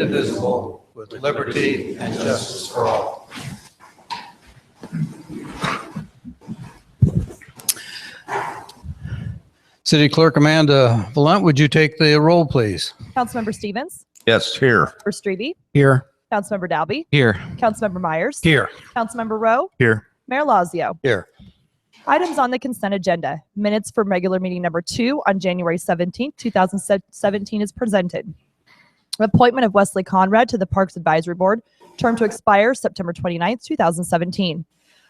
indivisible, with liberty and justice for all. City Clerk Amanda Valent, would you take the roll, please? Councilmember Stevens. Yes, here. Councilmember Strebe. Here. Councilmember Dalby. Here. Councilmember Myers. Here. Councilmember Rowe. Here. Mayor Lazio. Here. Items on the consent agenda. Minutes for regular meeting number 2 on January 17, 2017 is presented. Appointment of Wesley Conrad to the Parks Advisory Board, term to expire September 29, 2017.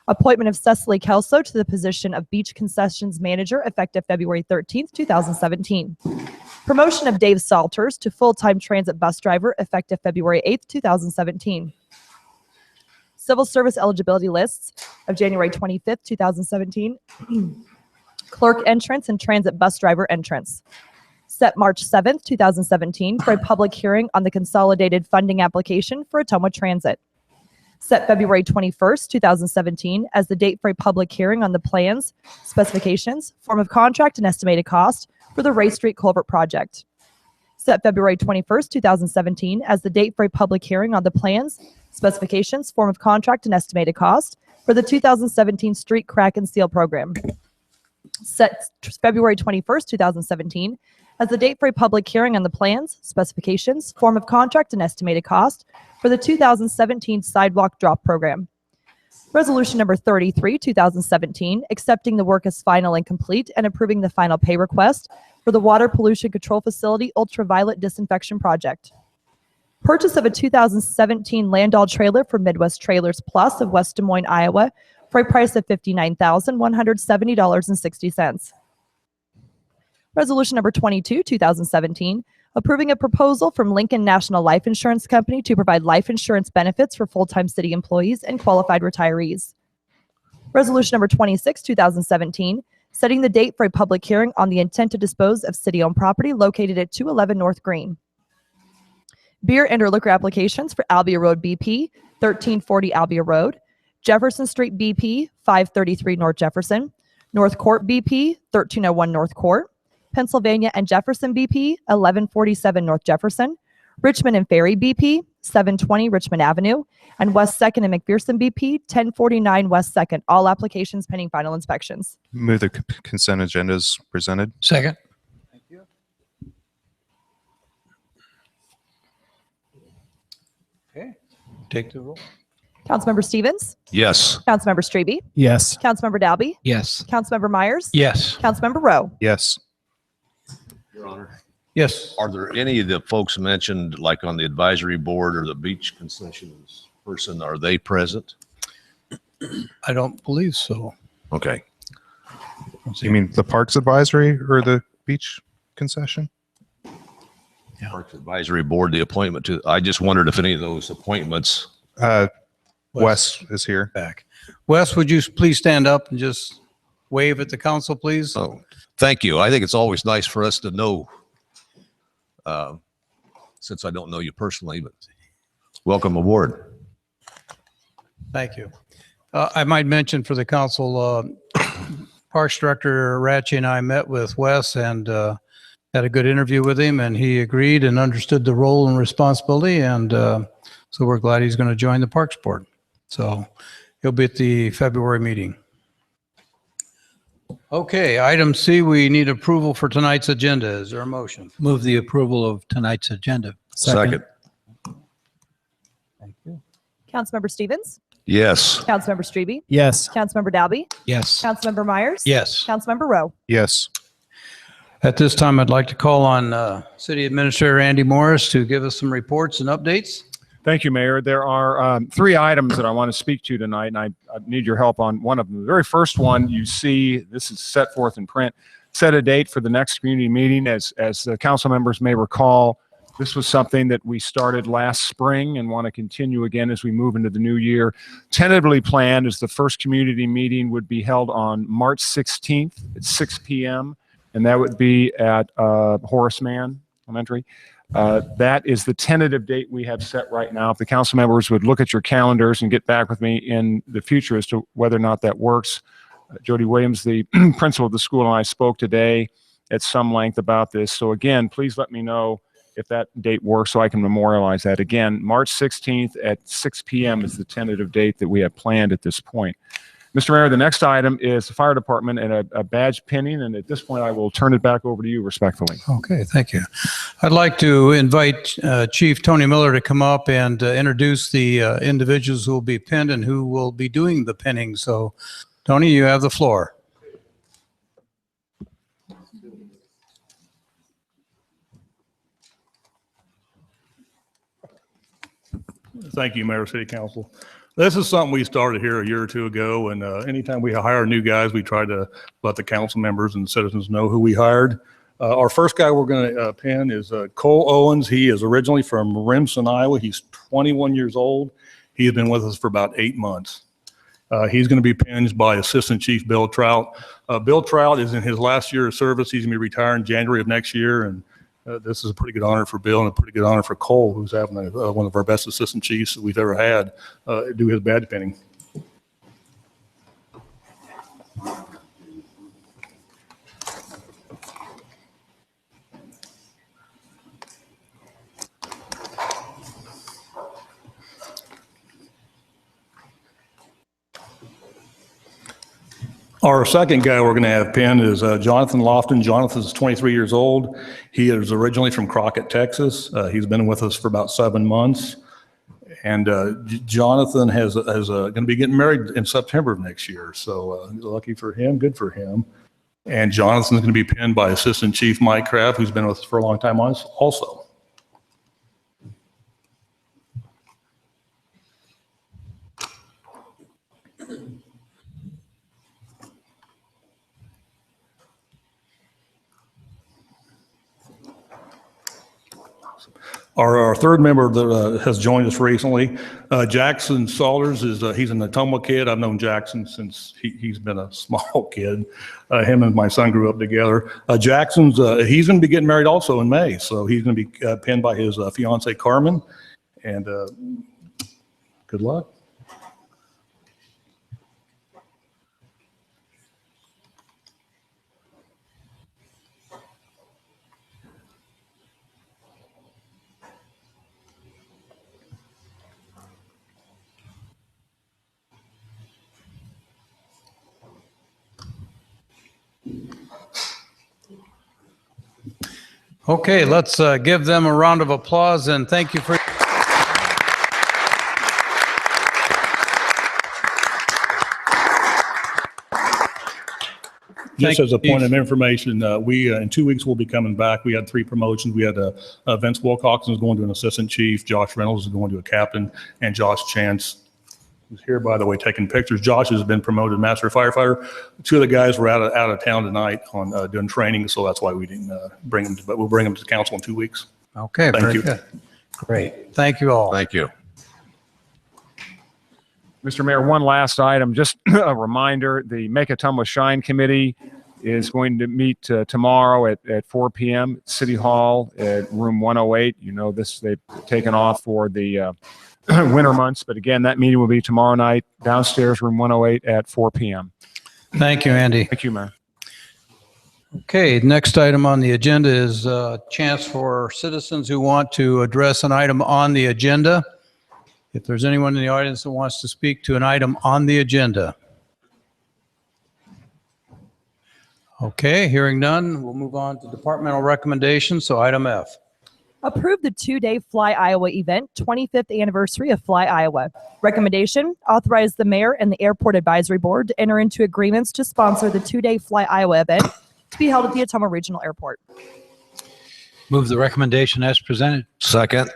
Appointment of Cecily Kelso to the position of Beach Concessions Manager effective February 13, 2017. Promotion of Dave Salters to full-time transit bus driver effective February 8, 2017. Civil service eligibility lists of January 25th, 2017. Clerk entrance and transit bus driver entrance. Set March 7th, 2017 for a public hearing on the consolidated funding application for Ottumwa Transit. Set February 21st, 2017 as the date for a public hearing on the plans, specifications, form of contract, and estimated cost for the Ray Street Culvert Project. Set February 21st, 2017 as the date for a public hearing on the plans, specifications, form of contract, and estimated cost for the 2017 Street Crack and Seal Program. Set February 21st, 2017 as the date for a public hearing on the plans, specifications, form of contract, and estimated cost for the 2017 Sidewalk Drop Program. Resolution number 33, 2017, accepting the work as final and complete and approving the final pay request for the Water Pollution Control Facility Ultraviolet Disinfection Project. Purchase of a 2017 Landau trailer for Midwest Trailers Plus of West Des Moines, Iowa for a price of $59,170.60. Resolution number 22, 2017, approving a proposal from Lincoln National Life Insurance Company to provide life insurance benefits for full-time city employees and qualified retirees. Resolution number 26, 2017, setting the date for a public hearing on the intent to dispose of city-owned property located at 211 North Green. Beer and or liquor applications for Albia Road BP, 1340 Albia Road, Jefferson Street BP, 533 North Jefferson, North Court BP, 1301 North Court, Pennsylvania and Jefferson BP, 1147 North Jefferson, Richmond and Ferry BP, 720 Richmond Avenue, and West 2nd and McPherson BP, 1049 West 2nd. All applications pending final inspections. Move the consent agenda as presented. Second. Thank you. Okay. Take the roll. Councilmember Stevens. Yes. Councilmember Strebe. Yes. Councilmember Dalby. Yes. Councilmember Myers. Yes. Councilmember Rowe. Yes. Your Honor, Yes. are there any of the folks mentioned, like on the advisory board or the beach concessions person, are they present? I don't believe so. Okay. You mean the Parks Advisory or the beach concession? Yeah. Parks Advisory Board, the appointment to, I just wondered if any of those appointments. Wes is here. Back. Wes, would you please stand up and just wave at the council, please? Oh, thank you. I think it's always nice for us to know, since I don't know you personally, but welcome aboard. Thank you. I might mention for the council, Parks Director Ratchie and I met with Wes and had a good interview with him, and he agreed and understood the role and responsibility, and so we're glad he's going to join the Parks Board. So he'll be at the February meeting. Okay, item C, we need approval for tonight's agenda. Is there a motion? Move the approval of tonight's agenda. Second. Thank you. Councilmember Stevens. Yes. Councilmember Strebe. Yes. Councilmember Dalby. Yes. Councilmember Myers. Yes. Councilmember Rowe. Yes. At this time, I'd like to call on City Administrator Andy Morris to give us some reports and updates. Thank you, Mayor. There are 3 items that I want to speak to tonight, and I need your help on one of them. The very first one you see, this is set forth in print, set a date for the next community meeting. As the council members may recall, this was something that we started last spring and want to continue again as we move into the new year. Tentatively planned is the first community meeting would be held on March 16th at 6 p.m., and that would be at Horace Mann Elementary. That is the tentative date we have set right now. If the council members would look at your calendars and get back with me in the future as to whether or not that works. Jody Williams, the principal of the school, and I spoke today at some length about this. So again, please let me know if that date works, so I can memorialize that. Again, March 16th at 6 p.m. is the tentative date that we have planned at this point. Mr. Mayor, the next item is the fire department and a badge pinning, and at this point, I will turn it back over to you respectfully. Okay, thank you. I'd like to invite Chief Tony Miller to come up and introduce the individuals who will be pinned and who will be doing the pinning. So, Tony, you have the floor. Thank you, Mayor, City Council. This is something we started here a year or two ago, and anytime we hire new guys, we try to let the council members and citizens know who we hired. Our first guy we're going to pin is Cole Owens. He is originally from Remsen, Iowa. He's 21 years old. He has been with us for about 8 months. He's going to be pinned by Assistant Chief Bill Trout. Bill Trout is in his last year of service. He's going to be retiring January of next year, and this is a pretty good honor for Bill and a pretty good honor for Cole, who's having one of our best assistant chiefs that we've ever had do his badge pinning. Our second guy we're going to have pinned is Jonathan Lofton. Jonathan is 23 years old. He is originally from Crockett, Texas. He's been with us for about 7 months. And Jonathan is going to be getting married in September of next year. So lucky for him, good for him. And Jonathan's going to be pinned by Assistant Chief Mike Kraft, who's been with us for a long time also. Our third member that has joined us recently, Jackson Salters, he's an Ottumwa kid. I've known Jackson since he's been a small kid. Him and my son grew up together. Jackson's he's going to be getting married also in May, so he's going to be pinned by his fiance Carmen. And good luck. Okay, let's give them a round of applause and thank you for. Just as a point of information, we in 2 weeks we'll be coming back. We had 3 promotions. We had Vince Wilcox is going to an assistant chief, Josh Reynolds is going to a captain, and Josh Chance, who's here by the way taking pictures. Josh has been promoted master firefighter. 2 of the guys were out of town tonight on doing training, so that's why we didn't bring them. But we'll bring them to council in 2 weeks. Okay, Thank very you. good. Great. Thank you all. Thank you. Mr. Mayor, one last item, just a reminder, the Make Ottumwa Shine Committee is going to meet tomorrow at 4 p.m. at City Hall at room 108. You know this, they've taken off for the winter months, but again, that meeting will be tomorrow night downstairs, room 108 at 4 p.m. Thank you, Andy. Thank you, Mayor. Okay, next item on the agenda is a chance for citizens who want to address an item on the agenda. If there's anyone in the audience that wants to speak to an item on the agenda. Okay, hearing none, we'll move on to departmental recommendations. So item F. Approve the 2-day Fly Iowa event, 25th anniversary of Fly Iowa. Recommendation, authorize the mayor and the Airport Advisory Board to enter into agreements to sponsor the 2-day Fly Iowa event to be held at the Ottumwa Regional Airport. Move the recommendation as presented. Second.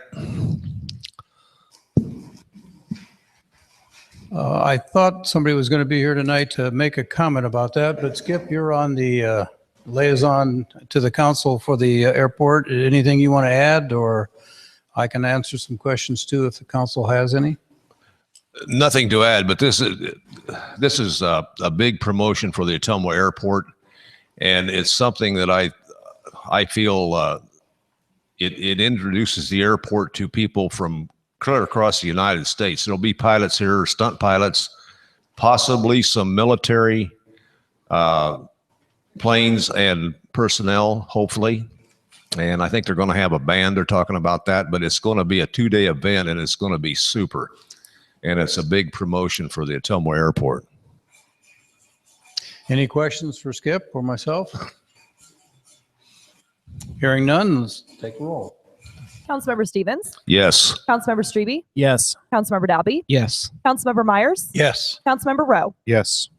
I thought somebody was going to be here tonight to make a comment about that, but Skip, you're on the liaison to the council for the airport. Anything you want to add, or I can answer some questions too if the council has any? Nothing to add, but this is a big promotion for the Ottumwa Airport, and it's something that I feel it introduces the airport to people from clear across the United States. There'll be pilots here, stunt pilots, possibly some military planes and personnel, hopefully. And I think they're going to have a band. They're talking about that, but it's going to be a 2-day event and it's going to be super. And it's a big promotion for the Ottumwa Airport. Any questions for Skip or myself? Hearing none, let's take a roll. Councilmember Stevens, Yes. Councilmember Strebe, Yes. Councilmember Dalby, Yes. Councilmember Myers, Yes. Councilmember Rowe. Yes.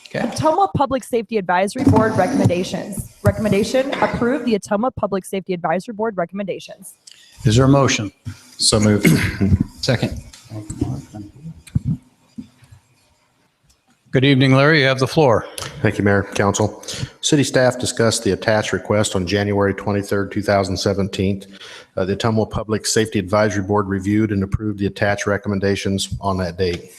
Okay. Ottumwa Public Safety Advisory Board recommendations. Recommendation: approve the Ottumwa Public Safety Advisory Board recommendations. Is there a motion? So moved. Second. Good evening, Larry. You have the floor. Thank you, Mayor, Council. City staff discussed the attached request on January 23rd, 2017. The Ottumwa Public Safety Advisory Board reviewed and approved the attached recommendations on that date.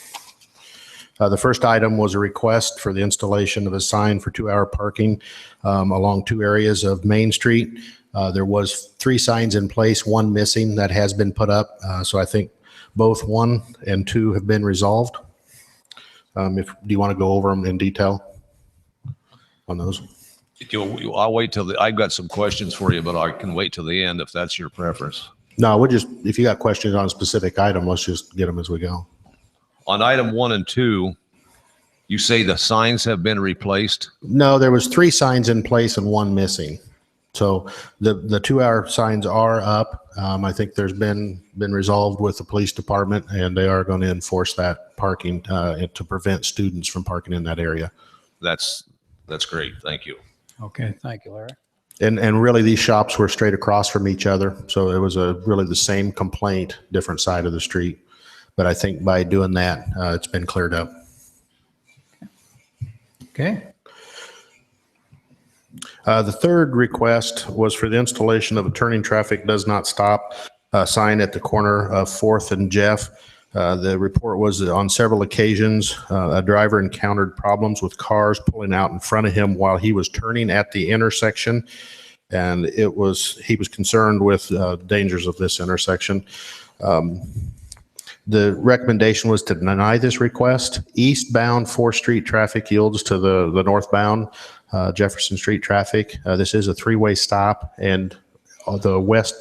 The first item was a request for the installation of a sign for 2-hour parking along 2 areas of Main Street. There was 3 signs in place, 1 missing that has been put up. So I think both 1 and 2 have been resolved. Do you want to go over them in detail on those? I'll wait till I've got some questions for you, but I can wait till the end if that's your preference. No, if you got questions on a specific item, let's just get them as we go. On item 1 and 2, you say the signs have been replaced. No, there was 3 signs in place and 1 missing. So the 2-hour signs are up. I think there's been resolved with the police department, and they are going to enforce that parking to prevent students from parking in that area. That's great. Thank you. Okay, thank you, Larry. And really, these shops were straight across from each other, so it was really the same complaint, different side of the street. But I think by doing that, it's been cleared up. Okay. The third request was for the installation of a turning traffic does not stop sign at the corner of 4th and Jeff. The report was that on several occasions, a driver encountered problems with cars pulling out in front of him while he was turning at the intersection. And he was concerned with dangers of this intersection. The recommendation was to deny this request. Eastbound 4th Street traffic yields to the northbound Jefferson Street traffic. This is a 3-way stop, and the west,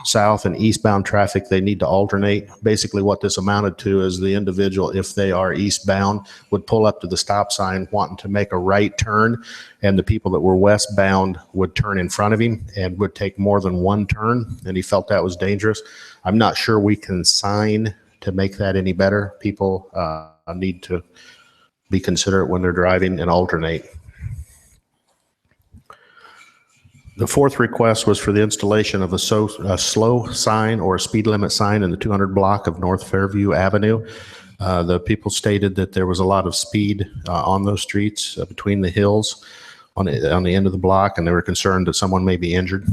south, and eastbound traffic, they need to alternate. Basically, what this amounted to is the individual, if they are eastbound, would pull up to the stop sign wanting to make a right turn, and the people that were westbound would turn in front of him and would take more than 1 turn, and he felt that was dangerous. I'm not sure we can sign to make that any better. People need to be considerate when they're driving and alternate. The 4th request was for the installation of a slow sign or a speed limit sign in the 200 block of North Fairview Avenue. The people stated that there was a lot of speed on those streets between the hills on the end of the block, and they were concerned that someone may be injured.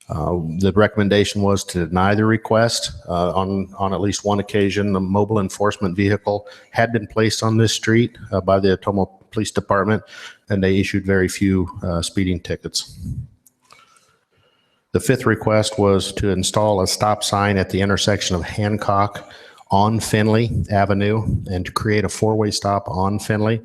The recommendation was to deny the request. On at least 1 occasion, the mobile enforcement vehicle had been placed on this street by the Ottumwa Police Department, and they issued very few speeding tickets. The 5th request was to install a stop sign at the intersection of Hancock on Finley Avenue and to create a 4-way stop on Finley.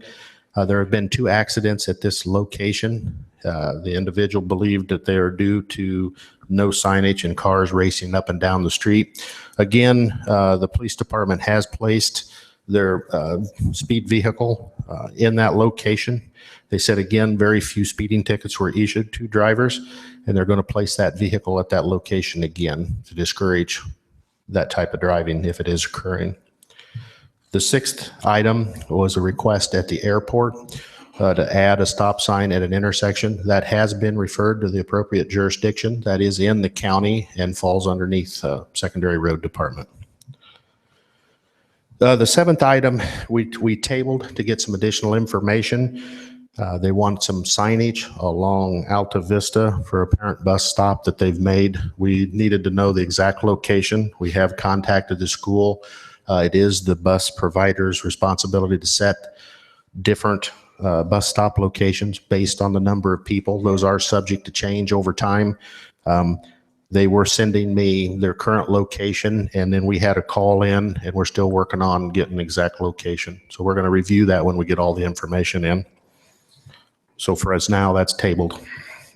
There have been 2 accidents at this location. The individual believed that they are due to no signage and cars racing up and down the street. Again, the police department has placed their speed vehicle in that location. They said, again, very few speeding tickets were issued to drivers, and they're going to place that vehicle at that location again to discourage that type of driving if it is occurring. The 6th item was a request at the airport to add a stop sign at an intersection. That has been referred to the appropriate jurisdiction. That is in the county and falls underneath Secondary Road Department. The 7th item we tabled to get some additional information. They want some signage along Alta Vista for a parent bus stop that they've made. We needed to know the exact location. We have contacted the school. It is the bus provider's responsibility to set different bus stop locations based on the number of people. Those are subject to change over time. They were sending me their current location, and then we had a call in, and we're still working on getting the exact location. So we're going to review that when we get all the information in. So for us now, that's tabled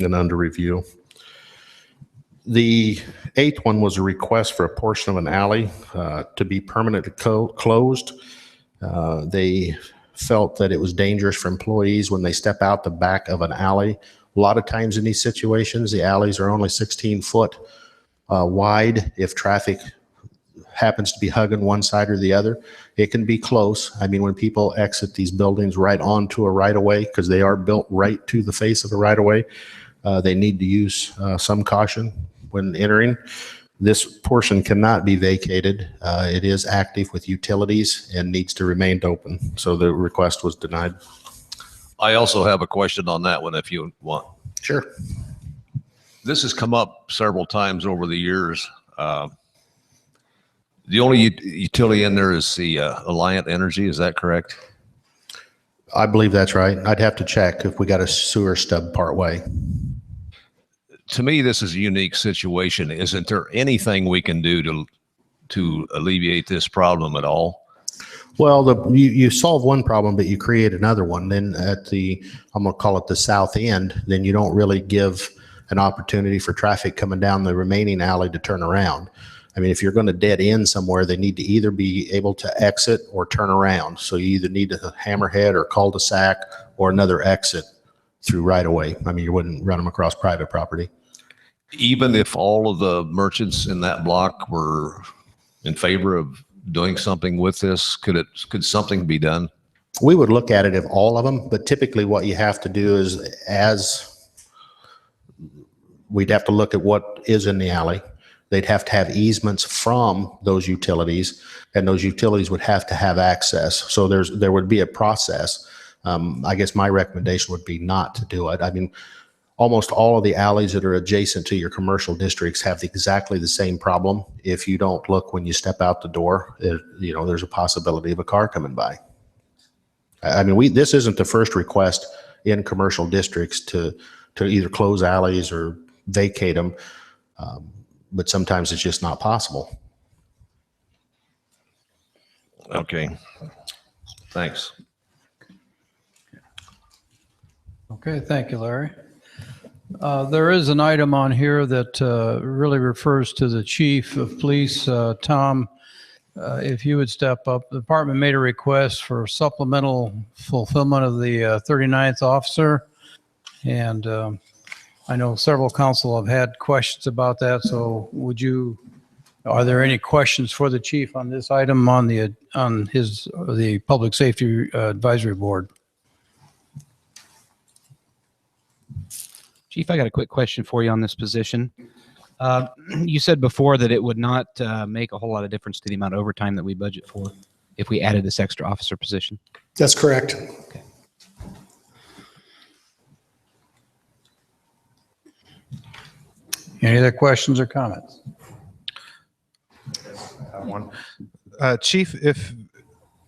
and under review. The eighth one was a request for a portion of an alley to be permanently closed. They felt that it was dangerous for employees when they step out the back of an alley. A lot of times in these situations, the alleys are only 16 foot wide. If traffic happens to be hugging one side or the other, it can be close. I mean, when people exit these buildings right onto a right-of-way, because they are built right to the face of the right-of-way, they need to use some caution when entering. This portion cannot be vacated. It is active with utilities and needs to remain open. So the request was denied. I also have a question on that one if you want. Sure. This has come up several times over the years. The only utility in there is the Alliant Energy. Is that correct? I believe that's right. I'd have to check if we got a sewer stub part way. To me, this is a unique situation. Isn't there anything we can do to alleviate this problem at all? Well, you solve one problem, but you create another one. Then at the, I'm going to call it the south end, then you don't really give an opportunity for traffic coming down the remaining alley to turn around. I mean, if you're going to dead end somewhere, they need to either be able to exit or turn around. So you either need a hammerhead or cul-de-sac or another exit through right away. I mean, you wouldn't run them across private property. Even if all of the merchants in that block were in favor of doing something with this, could something be done? We would look at it if all of them, but typically what you have to do is we'd have to look at what is in the alley. They'd have to have easements from those utilities, and those utilities would have to have access. So there would be a process. I guess my recommendation would be not to do it. I mean, almost all of the alleys that are adjacent to your commercial districts have exactly the same problem. If you don't look when you step out the door, there's a possibility of a car coming by. I mean, this isn't the first request in commercial districts to either close alleys or vacate them. But sometimes it's just not possible. Okay. Thanks. Okay, thank you, Larry. There is an item on here that really refers to the chief of police, Tom. If you would step up, the department made a request for supplemental fulfillment of the 39th officer. And I know several council have had questions about that. So are there any questions for the chief on this item on the Public Safety Advisory Board? Chief, I got a quick question for you on this position. You said before that it would not make a whole lot of difference to the amount of overtime that we budget for if we added this extra officer position. That's correct. Okay. Any other questions or comments? One. Chief, if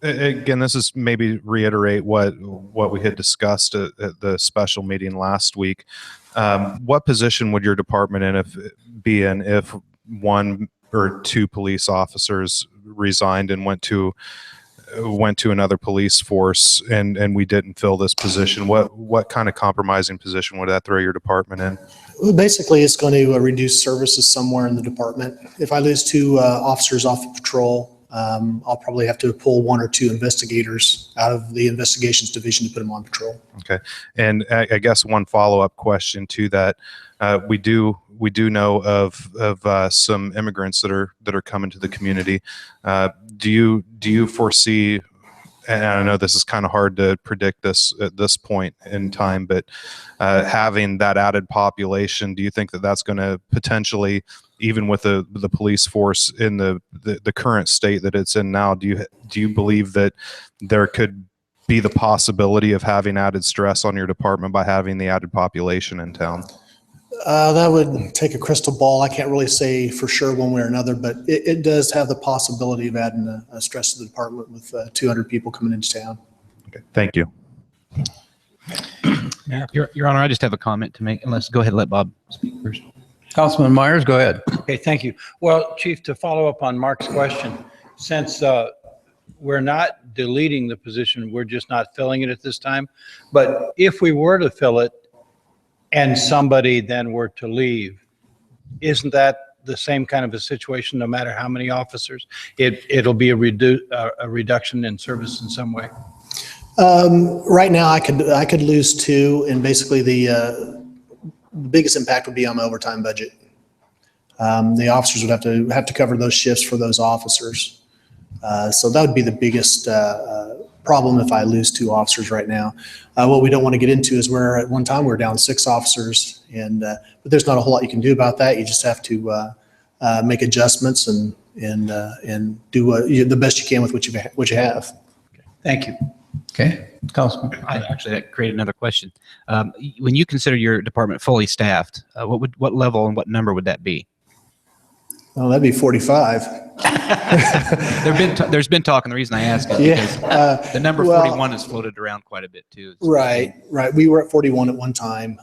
again, this is maybe reiterate what we had discussed at the special meeting last week. What position would your department be in if one or two police officers resigned and went to another police force and we didn't fill this position? What kind of compromising position would that throw your department in? Well, basically, it's going to reduce services somewhere in the department. If I lose two officers off of patrol, I'll probably have to pull one or two investigators out of the investigations division to put them on patrol. Okay. And I guess one follow-up question to that, we do know of some immigrants that are coming to the community. Do you foresee, and I know this is kind of hard to predict this at this point in time, but having that added population, do you think that that's going to potentially, even with the police force in the current state that it's in now, do you believe that there could be the possibility of having added stress on your department by having the added population in town? That would take a crystal ball. I can't really say for sure one way or another, but it does have the possibility of adding a stress to the department with 200 people coming into town. Okay, thank you. Your Honor, I just have a comment to make. Go ahead and let Bob speak first. Councilman Myers, go ahead. Okay, thank you. Well, Chief, to follow up on Mark's question, since we're not deleting the position, we're just not filling it at this time. But if we were to fill it and somebody then were to leave, isn't that the same kind of a situation no matter how many officers? It'll be a reduction in service in some way. Right now, I could lose two, and basically the biggest impact would be on my overtime budget. The officers would have to cover those shifts for those officers. So that would be the biggest problem if I lose two officers right now. What we don't want to get into is where at one time we were down 6 officers, and but there's not a whole lot you can do about that. You just have to make adjustments and do the best you can with what you have. Thank you. Okay, Councilman. That created another question. When you consider your department fully staffed, what level and what number would that be? Well, that'd be 45. There's been talk, and the reason I ask is because the number 41 has floated around quite a bit too. Right. We were at 41 at one time.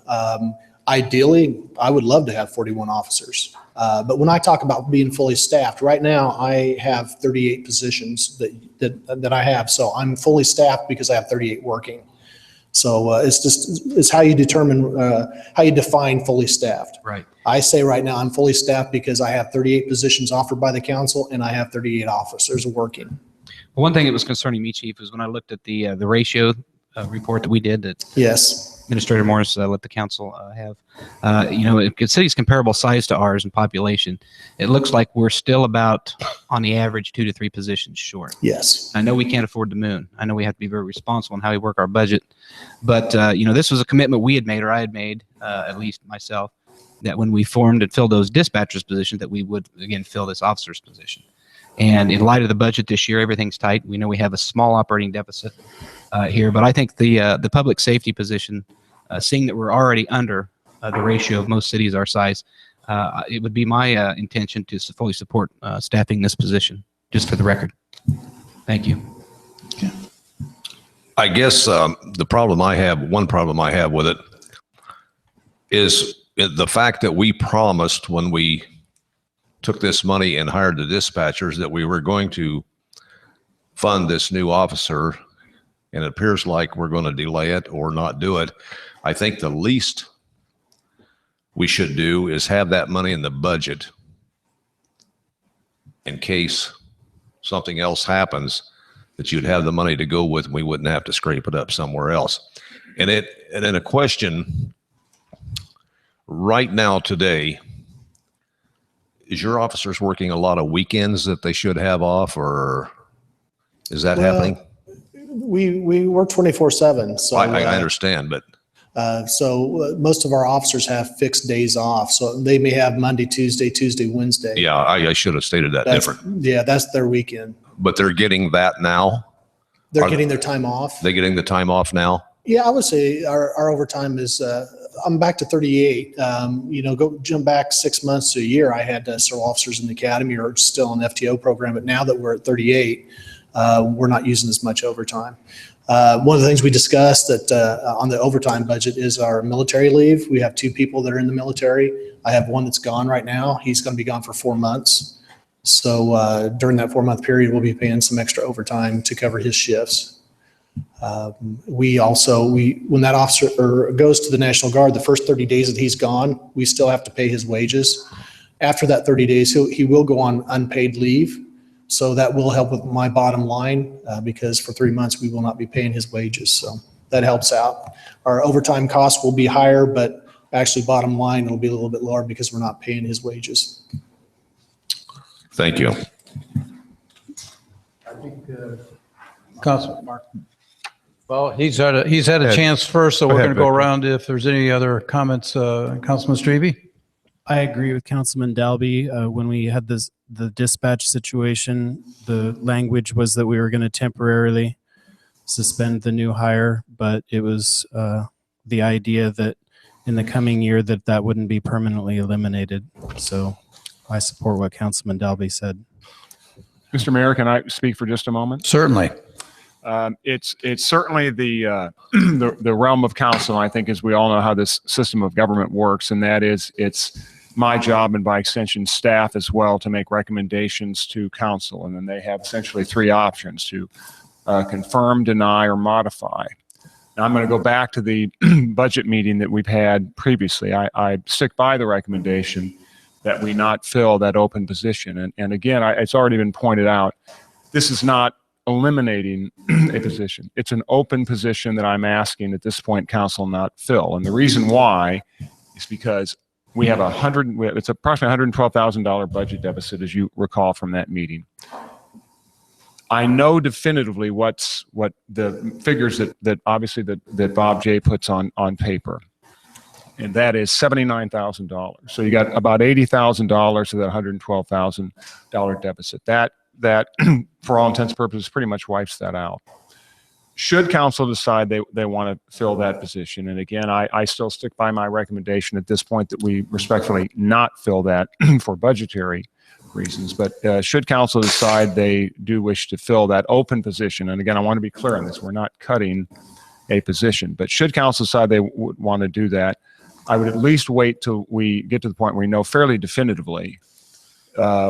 Ideally, I would love to have 41 officers. But when I talk about being fully staffed, right now I have 38 positions that I have. So I'm fully staffed because I have 38 working. So it's how you determine, how you define fully staffed. Right. I say right now I'm fully staffed because I have 38 positions offered by the council and I have 38 officers working. Well, one thing that was concerning me, Chief, was when I looked at the ratio report that we did that Yes. Administrator Morris let the council have. Cities comparable size to ours in population, it looks like we're still about, on the average, 2 to 3 positions short. Yes. I know we can't afford the moon. I know we have to be very responsible in how we work our budget. But, this was a commitment we had made, or I had made, at least myself, that when we formed and filled those dispatchers positions, that we would, again, fill this officer's position. And in light of the budget this year, everything's tight. We know we have a small operating deficit here, but I think the public safety position, seeing that we're already under the ratio of most cities our size, it would be my intention to fully support staffing this position, just for the record. Thank you. I guess one problem I have with it is the fact that we promised when we took this money and hired the dispatchers that we were going to fund this new officer, and it appears like we're going to delay it or not do it. I think the least we should do is have that money in the budget in case something else happens, that you'd have the money to go with and we wouldn't have to scrape it up somewhere else. And then a question right now today, is your officers working a lot of weekends that they should have off, or is that happening? We work 24/7. So I understand, but so most of our officers have fixed days off. So they may have Monday, Tuesday, Wednesday. yeah, I should have stated that different. Yeah, that's their weekend. But they're getting that now? They're getting their time off. They're getting the time off now? Yeah, I would say our overtime is, I'm back to 38. Go jump back 6 months to a year. I had several officers in the academy or still in the FTO program, but now that we're at 38, we're not using as much overtime. One of the things we discussed that on the overtime budget is our military leave. We have 2 people that are in the military. I have one that's gone right now. He's going to be gone for 4 months. So during that 4-month period, we'll be paying some extra overtime to cover his shifts. When that officer goes to the National Guard, the first 30 days that he's gone, we still have to pay his wages. After that 30 days, he will go on unpaid leave. So that will help with my bottom line because for 3 months, we will not be paying his wages. So that helps out. Our overtime costs will be higher, but actually bottom line, it'll be a little bit lower because we're not paying his wages. Thank you. I think Councilman Mark. Well, he's had a chance first, so we're going to go around if there's any other comments. Councilman Strebe? I agree with Councilman Dalby. When we had the dispatch situation, the language was that we were going to temporarily suspend the new hire, but it was the idea that in the coming year that wouldn't be permanently eliminated. So I support what Councilman Dalby said. Mr. Mayor, can I speak for just a moment? Certainly. It's certainly the realm of council. I think, as we all know how this system of government works, and that is it's my job and by extension staff as well to make recommendations to council. And then they have essentially 3 options: to confirm, deny, or modify. Now I'm going to go back to the budget meeting that we've had previously. I stick by the recommendation that we not fill that open position. And again, it's already been pointed out, this is not eliminating a position. It's an open position that I'm asking at this point council not fill. And the reason why is because we have it's approximately $112,000 budget deficit, as you recall from that meeting. I know definitively what the figures that obviously that Bob J puts on paper, and that is $79,000. So you got about $80,000 of that $112,000 deficit. That for all intents and purposes pretty much wipes that out. Should council decide they want to fill that position, and again, I still stick by my recommendation at this point that we respectfully not fill that for budgetary reasons, but should council decide they do wish to fill that open position, and again, I want to be clear on this, we're not cutting a position, but should council decide they would want to do that, I would at least wait till we get to the point where we know fairly definitively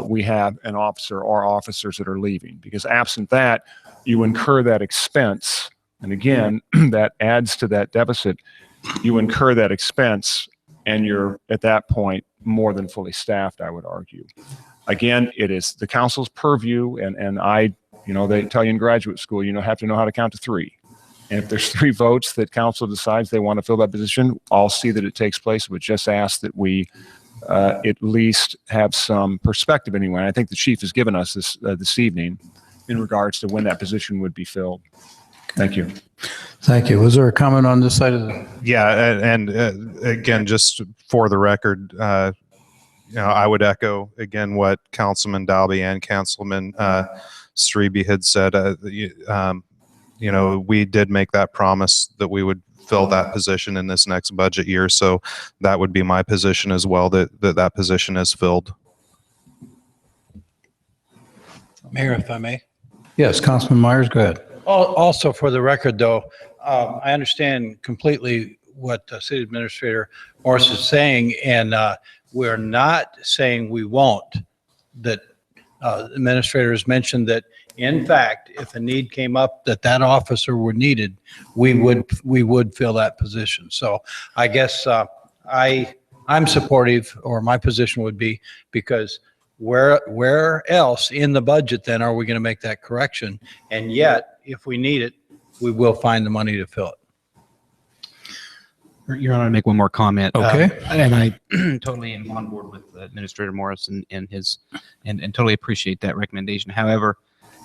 we have an officer or officers that are leaving, because absent that, you incur that expense, and again, that adds to that deficit. You incur that expense, and you're at that point more than fully staffed, I would argue. Again, it is the council's purview, and they tell you in graduate school, have to know how to count to 3. And if there's 3 votes that council decides they want to fill that position, I'll see that it takes place, but just ask that we at least have some perspective anyway. And I think the chief has given us this evening in regards to when that position would be filled. Thank you. Thank you. Was there a comment on this side of the? Yeah, and again, just for the record, I would echo again what Councilman Dalby and Councilman Strebe had said. We did make that promise that we would fill that position in this next budget year, so that would be my position as well. That position is filled. Mayor, if I may. Yes, Councilman Myers, go ahead. Also, for the record, though, I understand completely what City Administrator Morris is saying, and we're not saying we won't. That administrators mentioned that, in fact, if a need came up that officer were needed, we would fill that position. So I guess I'm supportive, or my position would be, because where else in the budget then are we going to make that correction? And yet, if we need it, we will find the money to fill it. Your Honor, to make one more comment. Okay. And I totally am on board with Administrator Morris and totally appreciate that recommendation. However,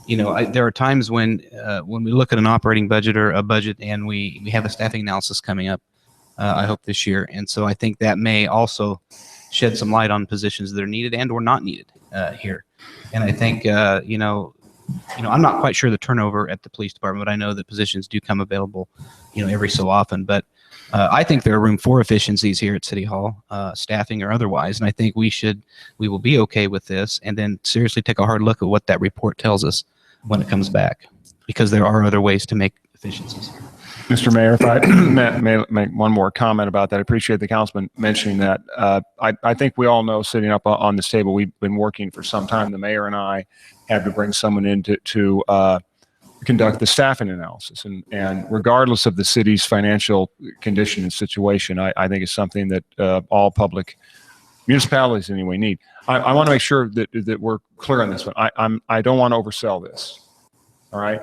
there are times when we look at an operating budget or a budget and we have a staffing analysis coming up, I hope this year. And so I think that may also shed some light on positions that are needed and or not needed here. And I think, I'm not quite sure the turnover at the police department, but I know that positions do come available, every so often. But I think there are room for efficiencies here at City Hall, staffing or otherwise. And I think we will be okay with this, and then seriously take a hard look at what that report tells us when it comes back, because there are other ways to make efficiencies. Mr. Mayor, if I may make one more comment about that. I appreciate the councilman mentioning that. I think we all know, sitting up on this table, we've been working for some time. The mayor and I had to bring someone in to conduct the staffing analysis. And regardless of the city's financial condition and situation, I think it's something that all public municipalities anyway need. I want to make sure that we're clear on this one. I don't want to oversell this. All right.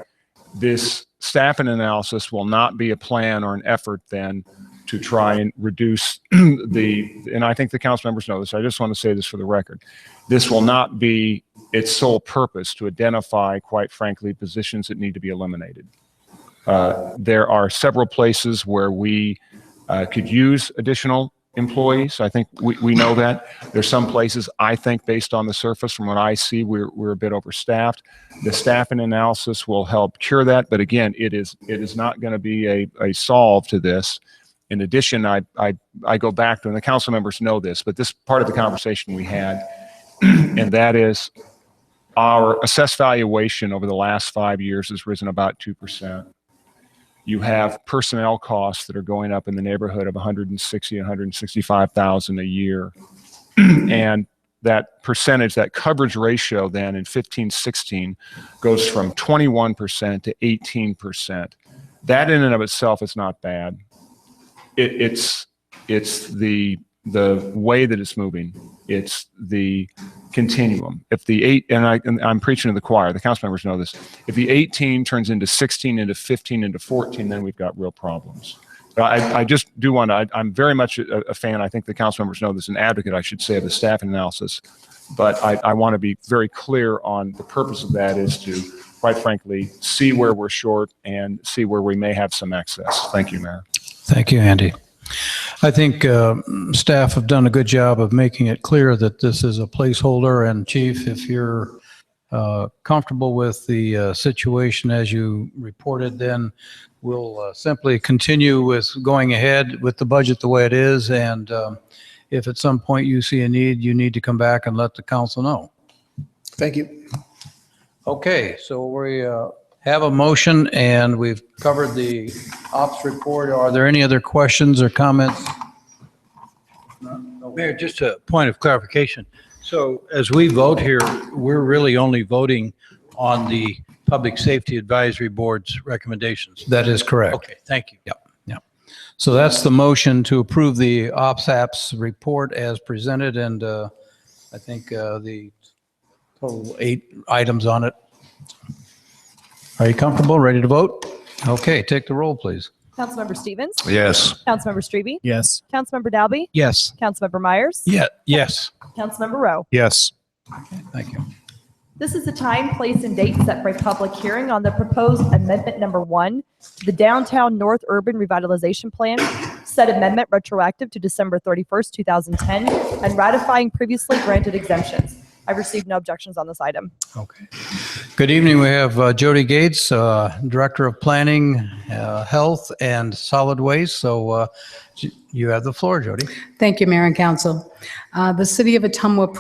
This staffing analysis will not be a plan or an effort then to try and reduce and I think the council members know this. I just want to say this for the record. This will not be its sole purpose to identify, quite frankly, positions that need to be eliminated. There are several places where we could use additional employees. I think we know that. There's some places, I think, based on the surface, from what I see, we're a bit overstaffed. The staffing analysis will help cure that, but again, it is not going to be a solve to this. In addition, I go back to, and the council members know this, but this part of the conversation we had, and that is our assessed valuation over the last 5 years has risen about 2%. You have personnel costs that are going up in the neighborhood of 160, 165,000 a year. And that percentage, that coverage ratio then in 15-16 goes from 21% to 18%. That in and of itself is not bad. It's the the way that it's moving. It's the continuum. If the and I'm preaching to the choir, the council members know this. If the 18 turns into 16, into 15, into 14, then we've got real problems. I just do want to, I'm very much a fan. I think the council members know this, an advocate, I should say, of the staff analysis. But I want to be very clear on the purpose of that is to, quite frankly, see where we're short and see where we may have some excess. Thank you, Mayor. Thank you, Andy. I think staff have done a good job of making it clear that this is a placeholder. And Chief, if you're comfortable with the situation as you reported, then we'll simply continue with going ahead with the budget the way it is. And if at some point you see a need, you need to come back and let the council know. Thank you. Okay, so we have a motion and we've covered the ops report. Are there any other questions or comments? Mayor, just a point of clarification. So as we vote here, we're really only voting on the Public Safety Advisory Board's recommendations. That is correct. Okay, thank you. Yep. So that's the motion to approve the OPSAPS report as presented, and I think the total 8 items on it. Are you comfortable, ready to vote? Okay, take the roll, please. Councilmember Stevens? Yes. Councilmember Strebe? Yes. Councilmember Dalby? Yes. Councilmember Myers? Yes. Councilmember Rowe? Yes. Thank you. This is the time, place, and date set for a public hearing on the proposed amendment number 1 to the Downtown North Urban Revitalization Plan, said amendment retroactive to December 31st, 2010, and ratifying previously granted exemptions. I've received no objections on this item. Okay. Good evening. We have Jody Gates, Director of Planning, Health, and Solid Waste. So you have the floor, Jody. Thank you, Mayor and Council. The City of Ottumwa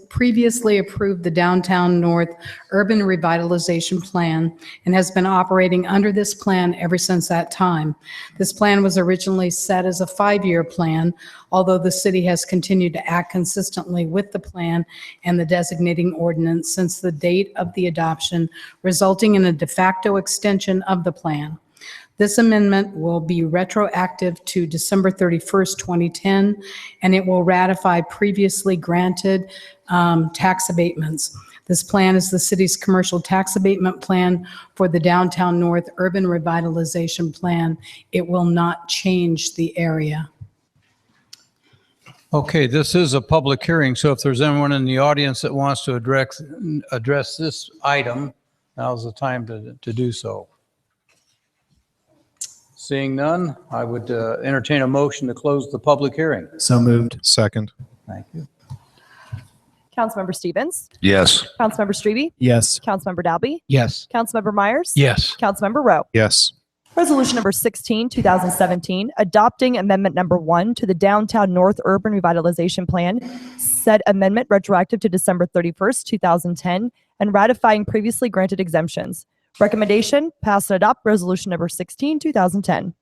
previously approved the Downtown North Urban Revitalization Plan and has been operating under this plan ever since that time. This plan was originally set as a 5-year plan, although the city has continued to act consistently with the plan and the designating ordinance since the date of the adoption, resulting in a de facto extension of the plan. This amendment will be retroactive to December 31st, 2010, and it will ratify previously granted tax abatements. This plan is the city's commercial tax abatement plan for the Downtown North Urban Revitalization Plan. It will not change the area. Okay, this is a public hearing, so if there's anyone in the audience that wants to address this item, now's the time to do so. Seeing none, I would entertain a motion to close the public hearing. So moved. Second. Thank you. Councilmember Stevens? Yes. Councilmember Strebe? Yes. Councilmember Dalby? Yes. Councilmember Myers? Yes. Councilmember Rowe? Yes. Resolution number 16, 2017, adopting amendment number 1 to the Downtown North Urban Revitalization Plan, said amendment retroactive to December 31st, 2010, and ratifying previously granted exemptions. Recommendation, pass and adopt resolution number 16, 2010.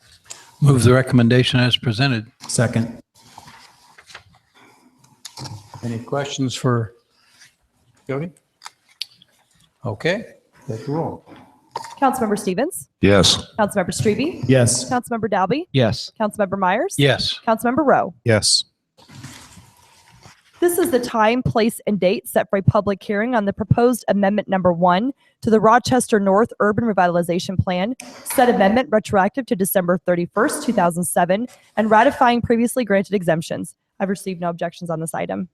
Move the recommendation as presented. Second. Any questions for Jody? Okay, take the roll. Councilmember Stevens? Yes. Councilmember Strebe? Yes. Councilmember Dalby? Yes. Councilmember Myers? Yes. Councilmember Rowe? Yes. This is the time, place, and date set for a public hearing on the proposed amendment number 1 to the Rochester North Urban Revitalization Plan, said amendment retroactive to December 31st, 2007, and ratifying previously granted exemptions. I've received no objections on this item.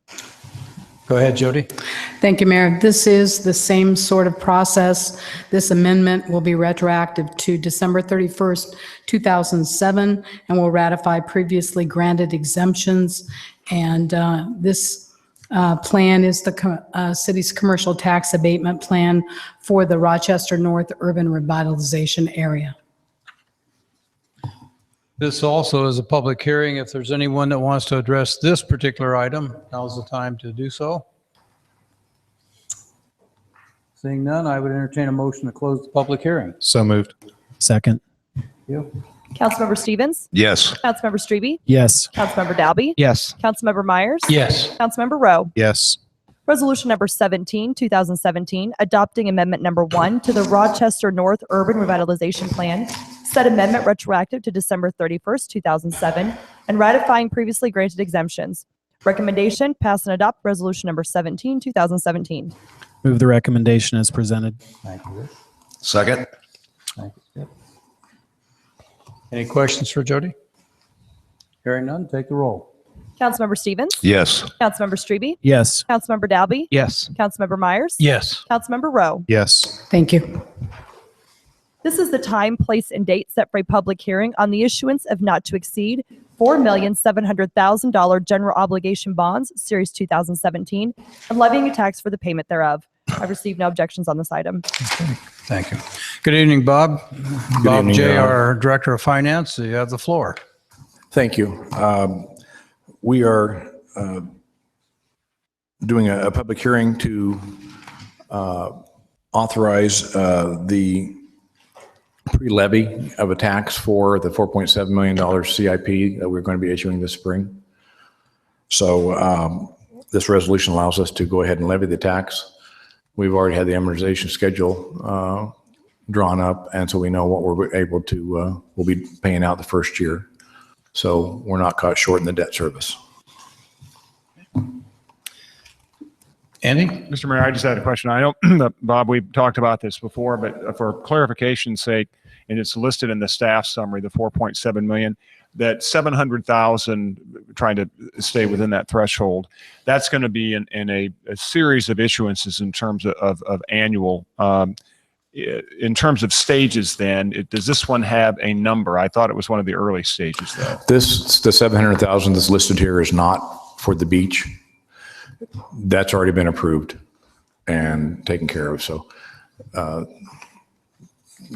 Go ahead, Jody. Thank you, Mayor. This is the same sort of process. This amendment will be retroactive to December 31st, 2007, and will ratify previously granted exemptions. And this plan is the city's commercial tax abatement plan for the Rochester North Urban Revitalization area. This also is a public hearing. If there's anyone that wants to address this particular item, now's the time to do so. Seeing none, I would entertain a motion to close the public hearing. So moved. Second. Thank you. Councilmember Stevens? Yes. Councilmember Strebe? Yes. Councilmember Dalby? Yes. Councilmember Myers? Yes. Councilmember Rowe? Yes. Resolution number 17, 2017, adopting amendment number 1 to the Rochester North Urban Revitalization Plan, said amendment retroactive to December 31st, 2007, and ratifying previously granted exemptions. Recommendation, pass and adopt resolution number 17, 2017. Move the recommendation as presented. Thank you, Rick. Second. Thank you, Skip. Any questions for Jody? Hearing none, take the roll. Councilmember Stevens? Yes. Councilmember Strebe? Yes. Councilmember Dalby? Yes. Councilmember Myers? Yes. Councilmember Rowe? Yes. Thank you. This is the time, place, and date set for a public hearing on the issuance of not to exceed $4,700,000 general obligation bonds, Series 2017, and levying a tax for the payment thereof. I've received no objections on this item. Thank you. Good evening, Bob. Bob evening, J., our Director of Finance. You have the floor. Thank you. We are doing a public hearing to authorize the pre-levy of a tax for the $4.7 million CIP that we're going to be issuing this spring. So this resolution allows us to go ahead and levy the tax. We've already had the amortization schedule drawn up, and so we know what we're able to, we'll be paying out the first year. So we're not caught short in the debt service. Andy? Mr. Mayor, I just had a question. I know, that, Bob, we've talked about this before, but for clarification's sake, and it's listed in the staff summary, the 4.7 million, that 700,000, trying to stay within that threshold, that's going to be in a series of issuances in terms of annual. In terms of stages, then, does this one have a number? I thought it was one of the early stages, though. The 700,000 that's listed here is not for the beach. That's already been approved and taken care of. So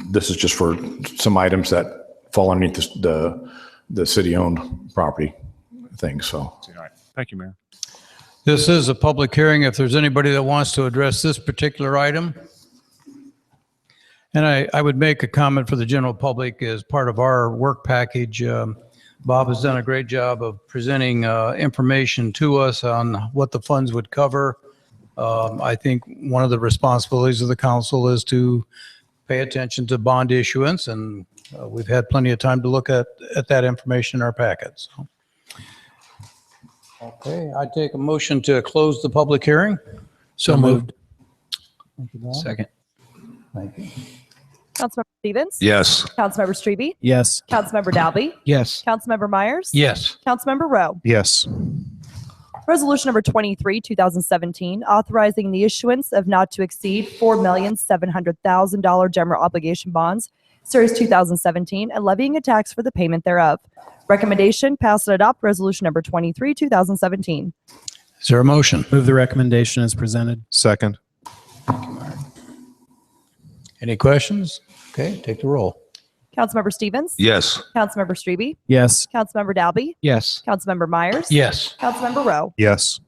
this is just for some items that fall underneath the city-owned property things. So, All right. Thank you, Mayor. This is a public hearing. If there's anybody that wants to address this particular item. And I would make a comment for the general public as part of our work package. Bob has done a great job of presenting information to us on what the funds would cover. I think one of the responsibilities of the council is to pay attention to bond issuance, and we've had plenty of time to look at that information in our packets. So. Okay, I take a motion to close the public hearing. So moved. Thank you, Bob. Second. Thank you. Councilmember Stevens? Yes. Councilmember Strebe? Yes. Councilmember Dalby? Yes. Councilmember Myers? Yes. Councilmember Rowe? Yes. Resolution number 23, 2017, authorizing the issuance of not to exceed $4,700,000 general obligation bonds, Series 2017, and levying a tax for the payment thereof. Recommendation, pass and adopt resolution number 23, 2017. Is there a motion? Move the recommendation as presented. Second. Any questions? Okay, take the roll. Councilmember Stevens? Yes. Councilmember Strebe? Yes. Councilmember Dalby? Yes. Councilmember Myers? Yes. Councilmember Rowe? Yes.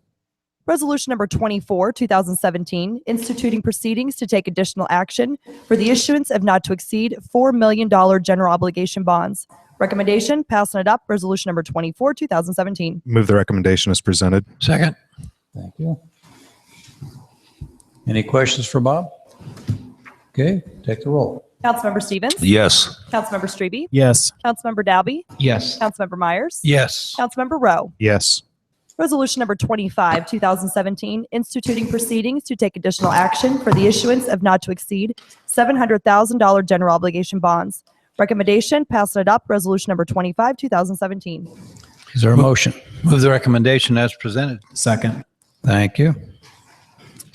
Resolution number 24, 2017, instituting proceedings to take additional action for the issuance of not to exceed $4 million general obligation bonds. Recommendation, pass and adopt resolution number 24, 2017. Move the recommendation as presented. Second. Thank you. Any questions for Bob? Okay, take the roll. Councilmember Stevens? Yes. Councilmember Strebe? Yes. Councilmember Dalby? Yes. Councilmember Myers? Yes. Councilmember Rowe? Yes. Resolution number 25, 2017, instituting proceedings to take additional action for the issuance of not to exceed $700,000 general obligation bonds. Recommendation, pass and adopt resolution number 25, 2017. Is there a motion? Move the recommendation as presented. Second. Thank you.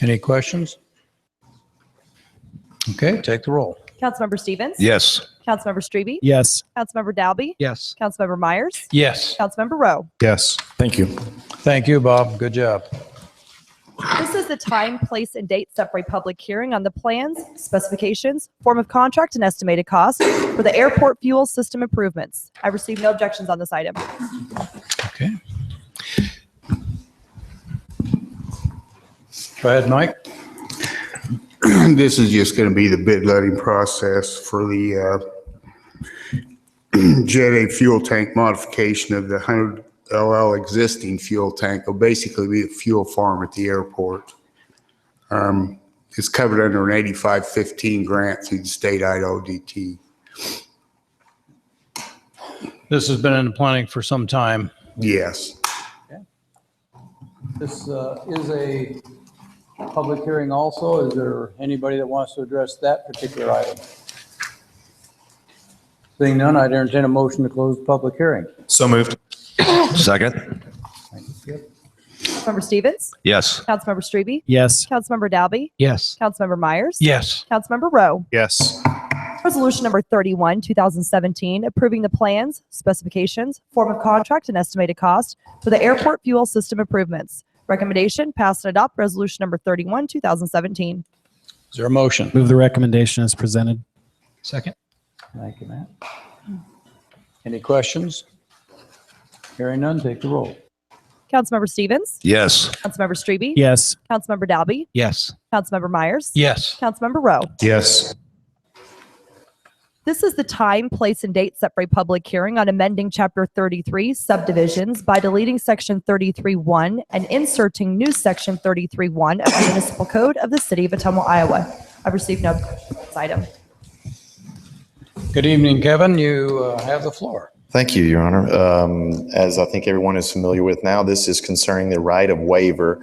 Any questions? Okay, take the roll. Councilmember Stevens? Yes. Councilmember Strebe? Yes. Councilmember Dalby? Yes. Councilmember Myers? Yes. Councilmember Rowe? Yes. thank you. Thank you, Bob. Good job. This is the time, place, and date set for a public hearing on the plans, specifications, form of contract, and estimated cost for the airport fuel system improvements. I received no objections on this item. Okay. Go ahead, Mike. This is just going to be the bid letting process for the Jet A fuel tank modification of the 100 LL existing fuel tank. Will basically be a fuel farm at the airport. It's covered under an 8515 grant through the state IODT. This has been in the planning for some time. Yes. This is a public hearing also. Is there anybody that wants to address that particular item? Seeing none, I'd entertain a motion to close the public hearing. So moved. Second? Councilmember Stevens? Yes. Councilmember Strebe? Yes. Councilmember Dalby? Yes. Councilmember Myers? Yes. Councilmember Rowe? Yes. Resolution number 31, 2017, approving the plans, specifications, form of contract, and estimated cost for the airport fuel system improvements. Recommendation, pass and adopt resolution number 31, 2017. Is there a motion? Move the recommendation as presented. Second. Thank you, Matt. Any questions? Hearing none, take the roll. Councilmember Stevens? Yes. Councilmember Strebe? Yes. Councilmember Dalby? Yes. Councilmember Myers? Yes. Councilmember Rowe? Yes. This is the time, place, and date set for a public hearing on amending Chapter 33 subdivisions by deleting Section 33.1 and inserting new Section 33.1 of the Municipal Code of the City of Ottumwa, Iowa. I've received no objection to this item. Good evening, Kevin. You have the floor. Thank you, Your Honor. As I think everyone is familiar with now, this is concerning the right of waiver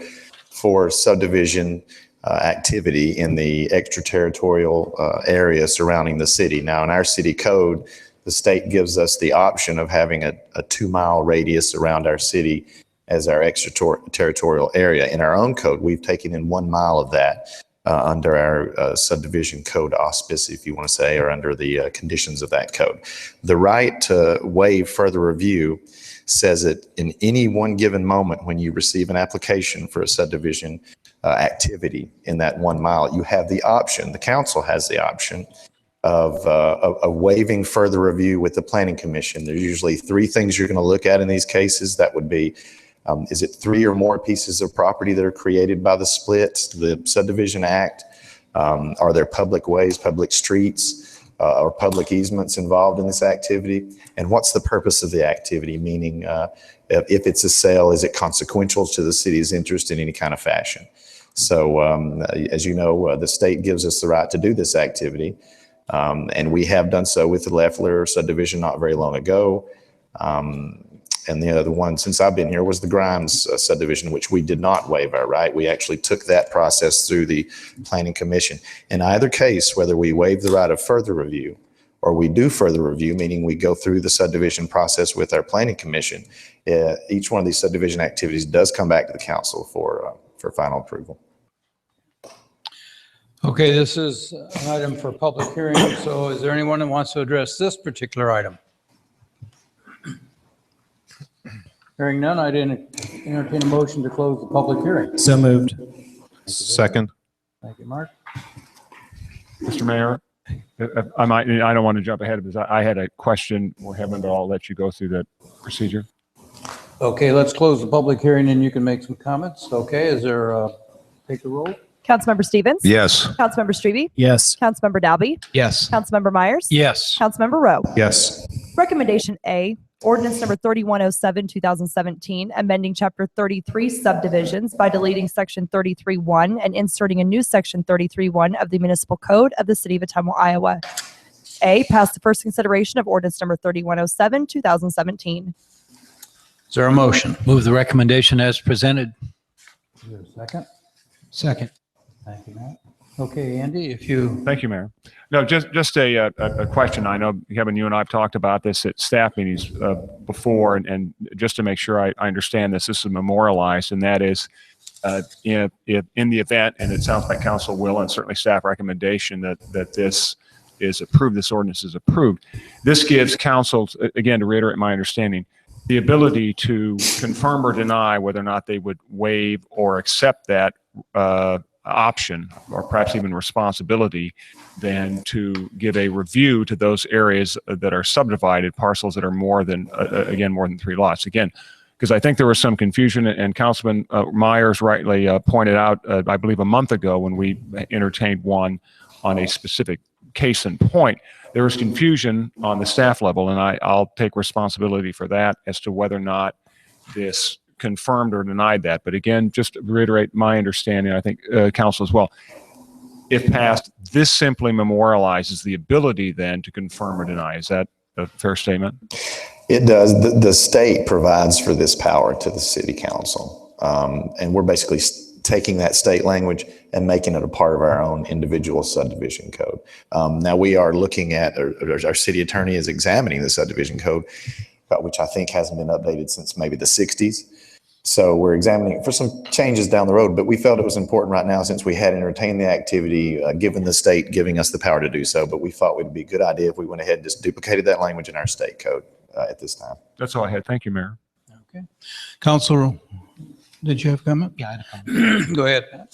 for subdivision activity in the extraterritorial area surrounding the city. Now, in our city code, the state gives us the option of having a 2-mile radius around our city as our extraterritorial area. In our own code, we've taken in 1 mile of that under our subdivision code auspice, if you want to say, or under the conditions of that code. The right to waive further review says that in any one given moment when you receive an application for a subdivision activity in that 1 mile, you have the option, the council has the option of waiving further review with the planning commission. There's usually 3 things you're going to look at in these cases. That would be, is it 3 or more pieces of property that are created by the split, the subdivision act? Are there public ways, public streets, or public easements involved in this activity? And what's the purpose of the activity? Meaning, if it's a sale, is it consequential to the city's interest in any kind of fashion? So, as you know, the state gives us the right to do this activity. And we have done so with the Leffler subdivision not very long ago. And the other one since I've been here was the Grimes subdivision, which we did not waive our right. We actually took that process through the planning commission. In either case, whether we waive the right of further review or we do further review, meaning we go through the subdivision process with our planning commission, each one of these subdivision activities does come back to the council for final approval. Okay, this is an item for public hearing. So is there anyone that wants to address this particular item? Hearing none, I'd entertain a motion to close the public hearing. So moved. Second. Thank you, Mark. Mr. Mayor, I don't want to jump ahead because I had a question for him, but I'll let you go through the procedure. Okay, let's close the public hearing and you can make some comments. Okay, is there, take the roll? Councilmember Stevens? Yes. Councilmember Strebe? Yes. Councilmember Dalby? Yes. Councilmember Myers? Yes. Councilmember Rowe? Yes. Recommendation A, ordinance number 3107, 2017, amending Chapter 33 subdivisions by deleting Section 33.1 and inserting a new Section 33.1 of the Municipal Code of the City of Ottumwa, Iowa. A, pass the first consideration of ordinance number 3107, 2017. Is there a motion? Move the recommendation as presented. Is there a second? Second. Thank you, Matt. Okay, Andy, if you, Thank you, Mayor. No, just a question. I know, Kevin, you and I have talked about this at staff meetings before, and just to make sure I understand this is memorialized, and that is if in the event, and it sounds like council will, and certainly staff recommendation that this is approved, this ordinance is approved, this gives council, again, to reiterate my understanding, the ability to confirm or deny whether or not they would waive or accept that option, or perhaps even responsibility, then to give a review to those areas that are subdivided, parcels that are more than, again, more than 3 lots. Again, because I think there was some confusion, and Councilman Myers rightly pointed out, I believe a month ago when we entertained one on a specific case in point, there was confusion on the staff level, and I'll take responsibility for that as to whether or not this confirmed or denied that. But again, just to reiterate my understanding, I think council as well, if passed, this simply memorializes the ability then to confirm or deny. Is that a fair statement? It does. The state provides for this power to the city council. And we're basically taking that state language and making it a part of our own individual subdivision code. Now we are looking at, or our city attorney is examining the subdivision code, which I think hasn't been updated since maybe the 60s. So we're examining it for some changes down the road, but we felt it was important right now since we had entertained the activity, given the state giving us the power to do so. But we thought it would be a good idea if we went ahead and just duplicated that language in our state code at this time. That's all I had. Thank you, Mayor. Okay. Councilor, did you have a comment? Yeah, I had a comment. Go ahead.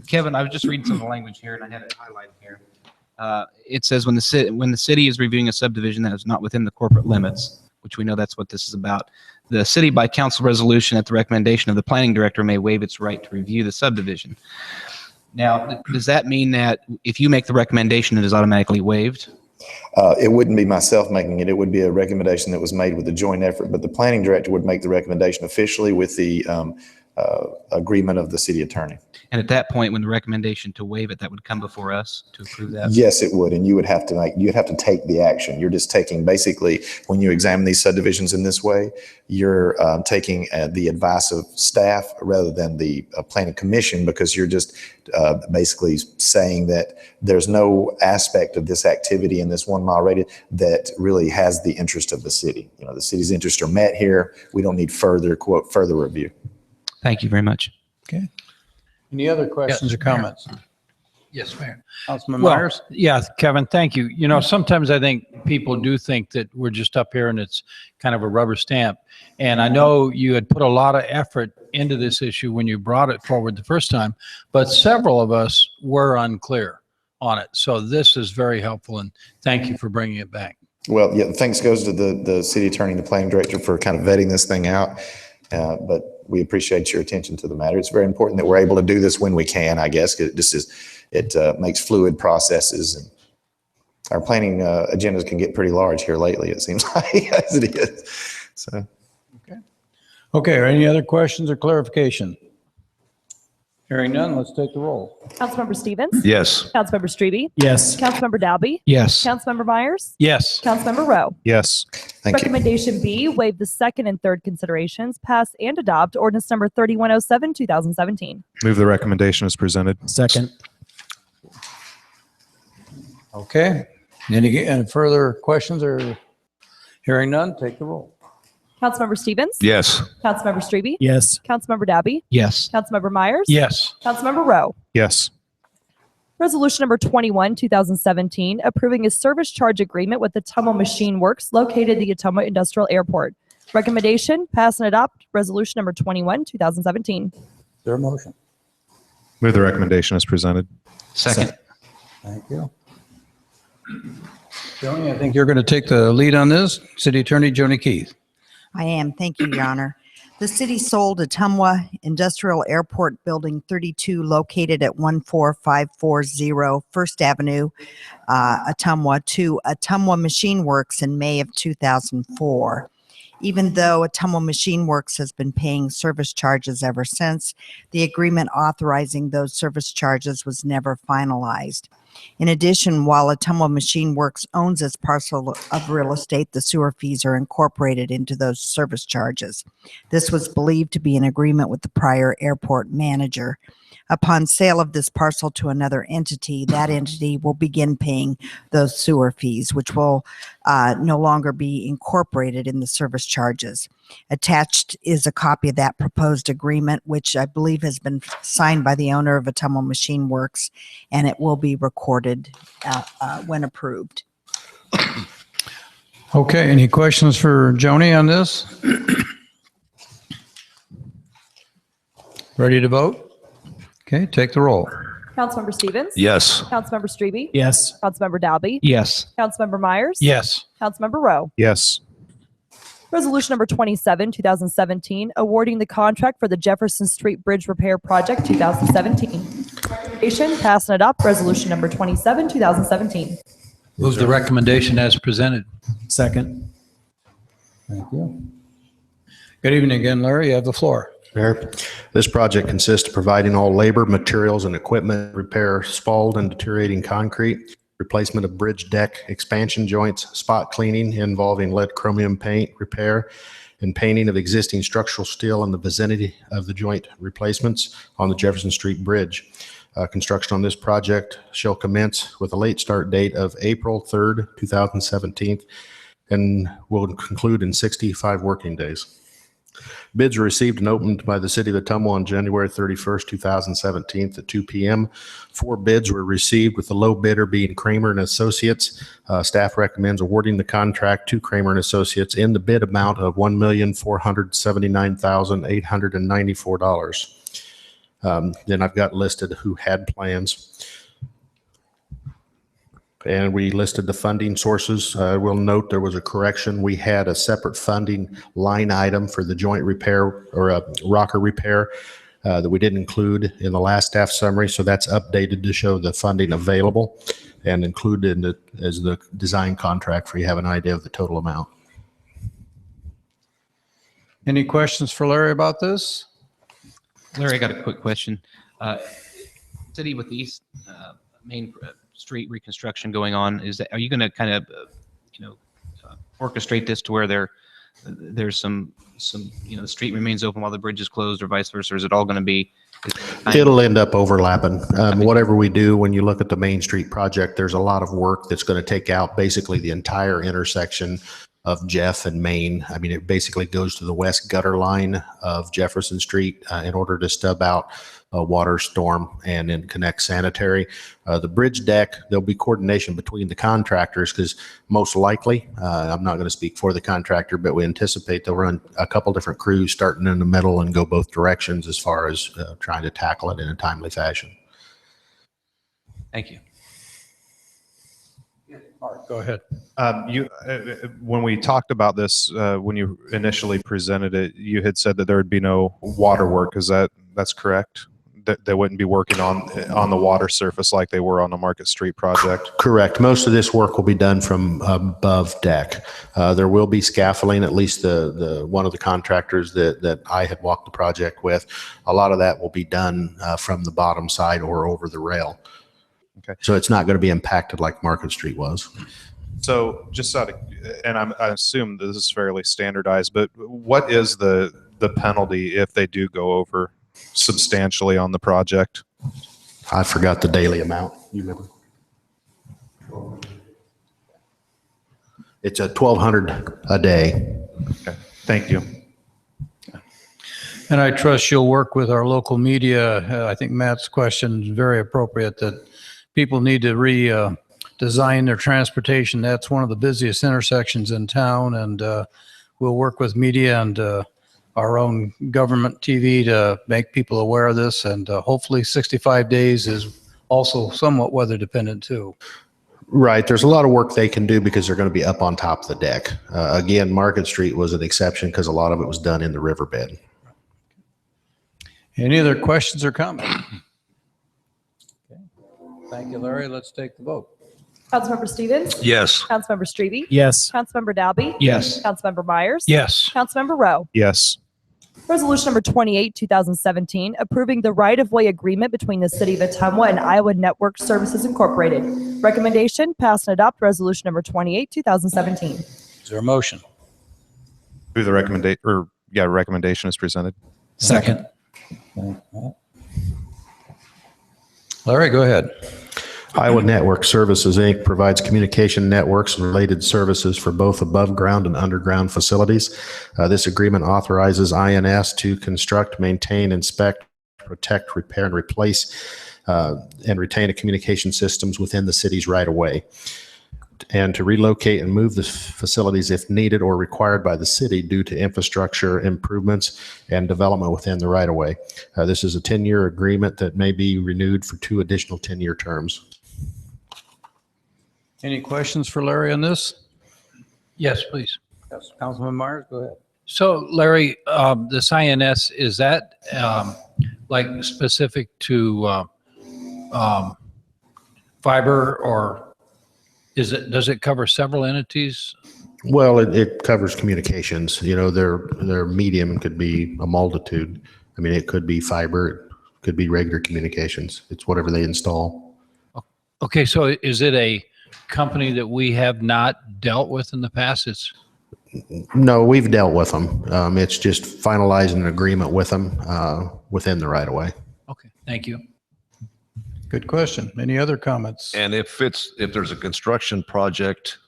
Kevin, I was just reading some of the language here, and I had it highlighted here. It says when the city is reviewing a subdivision that is not within the corporate limits, which we know that's what this is about, the city by council resolution at the recommendation of the planning director may waive its right to review the subdivision. Now, does that mean that if you make the recommendation, it is automatically waived? It wouldn't be myself making it. It would be a recommendation that was made with a joint effort, but the planning director would make the recommendation officially with the agreement of the city attorney. And at that point, when the recommendation to waive it, that would come before us to approve that? Yes, it would. And you would have to take the action. You're just taking, basically, when you examine these subdivisions in this way, you're taking the advice of staff rather than the planning commission, because you're just basically saying that there's no aspect of this activity in this 1 mile radius that really has the interest of the city. You know, the city's interests are met here. We don't need further, quote, further review. Thank you very much. Okay. Any other questions or comments? Yes, Mayor. Councilman Well, Myers? yeah, Kevin, thank you. You know, sometimes I think people do think that we're just up here and it's kind of a rubber stamp. And I know you had put a lot of effort into this issue when you brought it forward the first time, but several of us were unclear on it. So this is very helpful, and thank you for bringing it back. Well, yeah, thanks goes to the city attorney and the planning director for kind of vetting this thing out. But we appreciate your attention to the matter. It's very important that we're able to do this when we can, I guess. It makes fluid processes, and our planning agendas can get pretty large here lately, it seems like, as it is. So. Okay, are any other questions or clarification? Hearing none, let's take the roll. Councilmember Stevens? Yes. Councilmember Strebe? Yes. Councilmember Dalby? Yes. Councilmember Myers? Yes. Councilmember Rowe? Yes. Thank you. Recommendation B, waive the second and third considerations, pass and adopt ordinance number 3107, 2017. Move the recommendation as presented. Second. Okay. Any further questions or hearing none, take the roll. Councilmember Stevens? Yes. Councilmember Strebe? Yes. Councilmember Dalby? Yes. Councilmember Myers? Yes. Councilmember Rowe? Yes. Resolution number 21, 2017, approving a service charge agreement with Ottumwa Machine Works located at the Ottumwa Industrial Airport. Recommendation, pass and adopt resolution number 21, 2017. Is there a motion? Move the recommendation as presented. Second. Thank you. Joni, I think you're going to take the lead on this. City Attorney Joni Keith. I am. Thank you, Your Honor. The city sold Ottumwa Industrial Airport Building 32 located at 14540 First Avenue, Ottumwa, to Ottumwa Machine Works in May of 2004. Even though Ottumwa Machine Works has been paying service charges ever since, the agreement authorizing those service charges was never finalized. In addition, while Ottumwa Machine Works owns its parcel of real estate, the sewer fees are incorporated into those service charges. This was believed to be an agreement with the prior airport manager. Upon sale of this parcel to another entity, that entity will begin paying those sewer fees, which will no longer be incorporated in the service charges. Attached is a copy of that proposed agreement, which I believe has been signed by the owner of Ottumwa Machine Works, and it will be recorded when approved. Okay, any questions for Joni on this? Ready to vote? Okay, take the roll. Councilmember Stevens? Yes. Councilmember Strebe? Yes. Councilmember Dalby? Yes. Councilmember Myers? Yes. Councilmember Rowe? Yes. Resolution number 27, 2017, awarding the contract for the Jefferson Street Bridge Repair Project 2017. Recommendation, pass and adopt resolution number 27, 2017. Move the recommendation as presented. Second. Thank you. Good evening again, Larry. You have the floor. Mayor, this project consists of providing all labor, materials, and equipment to repair spalled and deteriorating concrete, replacement of bridge deck expansion joints, spot cleaning involving lead chromium paint repair, and painting of existing structural steel in the vicinity of the joint replacements on the Jefferson Street Bridge. Construction on this project shall commence with a late start date of April 3rd, 2017, and will conclude in 65 working days. Bids were received and opened by the City of Ottumwa on January 31st, 2017 at 2 p.m. 4 bids were received, with the low bidder being Kramer and Associates. Staff recommends awarding the contract to Kramer and Associates in the bid amount of $1,479,894. Then I've got listed who had plans. And we listed the funding sources. We'll note there was a correction. We had a separate funding line item for the joint repair or a rocker repair that we didn't include in the last staff summary. So that's updated to show the funding available and included in the, as the design contract for you have an idea of the total amount. Any questions for Larry about this? Larry, I got a quick question. City, with the East Main Street reconstruction going on, are you going to kind of orchestrate this to where there's some the street remains open while the bridge is closed, or vice versa? Or is it all going to be? It'll end up overlapping. Whatever we do, when you look at the Main Street project, there's a lot of work that's going to take out basically the entire intersection of Jeff and Main. I mean, it basically goes to the west gutter line of Jefferson Street in order to stub out a water storm and then connect sanitary. The bridge deck, there'll be coordination between the contractors because most likely, I'm not going to speak for the contractor, but we anticipate they'll run a couple different crews starting in the middle and go both directions as far as trying to tackle it in a timely fashion. Thank you. Mark, go ahead. When we talked about this, when you initially presented it, you had said that there would be no water work. That's correct? That they wouldn't be working on the water surface like they were on the Market Street project? Correct. Most of this work will be done from above deck. There will be scaffolding, at least the one of the contractors that I had walked the project with. A lot of that will be done from the bottom side or over the rail. Okay. So it's not going to be impacted like Market Street was. So just out of, and I assume this is fairly standardized, but what is the penalty if they do go over substantially on the project? I forgot the daily amount. You remember? It's a $1,200 a day. Okay. Thank you. And I trust you'll work with our local media. I think Matt's question is very appropriate, that people need to redesign their transportation. That's one of the busiest intersections in town, and we'll work with media and our own government TV to make people aware of this. And hopefully 65 days is also somewhat weather dependent too. Right. There's a lot of work they can do because they're going to be up on top of the deck. Again, Market Street was an exception because a lot of it was done in the riverbed. Any other questions or comments? Okay. Thank you, Larry. Let's take the vote. Councilmember Stevens? Yes. Councilmember Strebe? Yes. Councilmember Dalby? Yes. Councilmember Myers? Yes. Councilmember Rowe? Yes. Resolution number 28, 2017, approving the right-of-way agreement between the City of Ottumwa and Iowa Network Services Incorporated. Recommendation, pass and adopt resolution number 28, 2017. Is there a motion? Who the recommendation is presented? Second. Larry, go ahead. Iowa Network Services, Inc. provides communication networks and related services for both above ground and underground facilities. This agreement authorizes INS to construct, maintain, inspect, protect, repair, and replace and retain a communication systems within the city's right-of-way, and to relocate and move the facilities if needed or required by the city due to infrastructure improvements and development within the right-of-way. This is a 10-year agreement that may be renewed for 2 additional 10-year terms. Any questions for Larry on this? Yes, please. Yes. Councilman Myers, go ahead. So Larry, this INS, is that like specific to fiber, or does it cover several entities? Well, it covers communications. You know, their medium could be a multitude. I mean, it could be fiber, it could be regular communications. It's whatever they install. Okay, so is it a company that we have not dealt with in the past? It's No, we've dealt with them. It's just finalizing an agreement with them within the right of way. okay. Thank you. Good question. Any other comments? And if there's a construction project,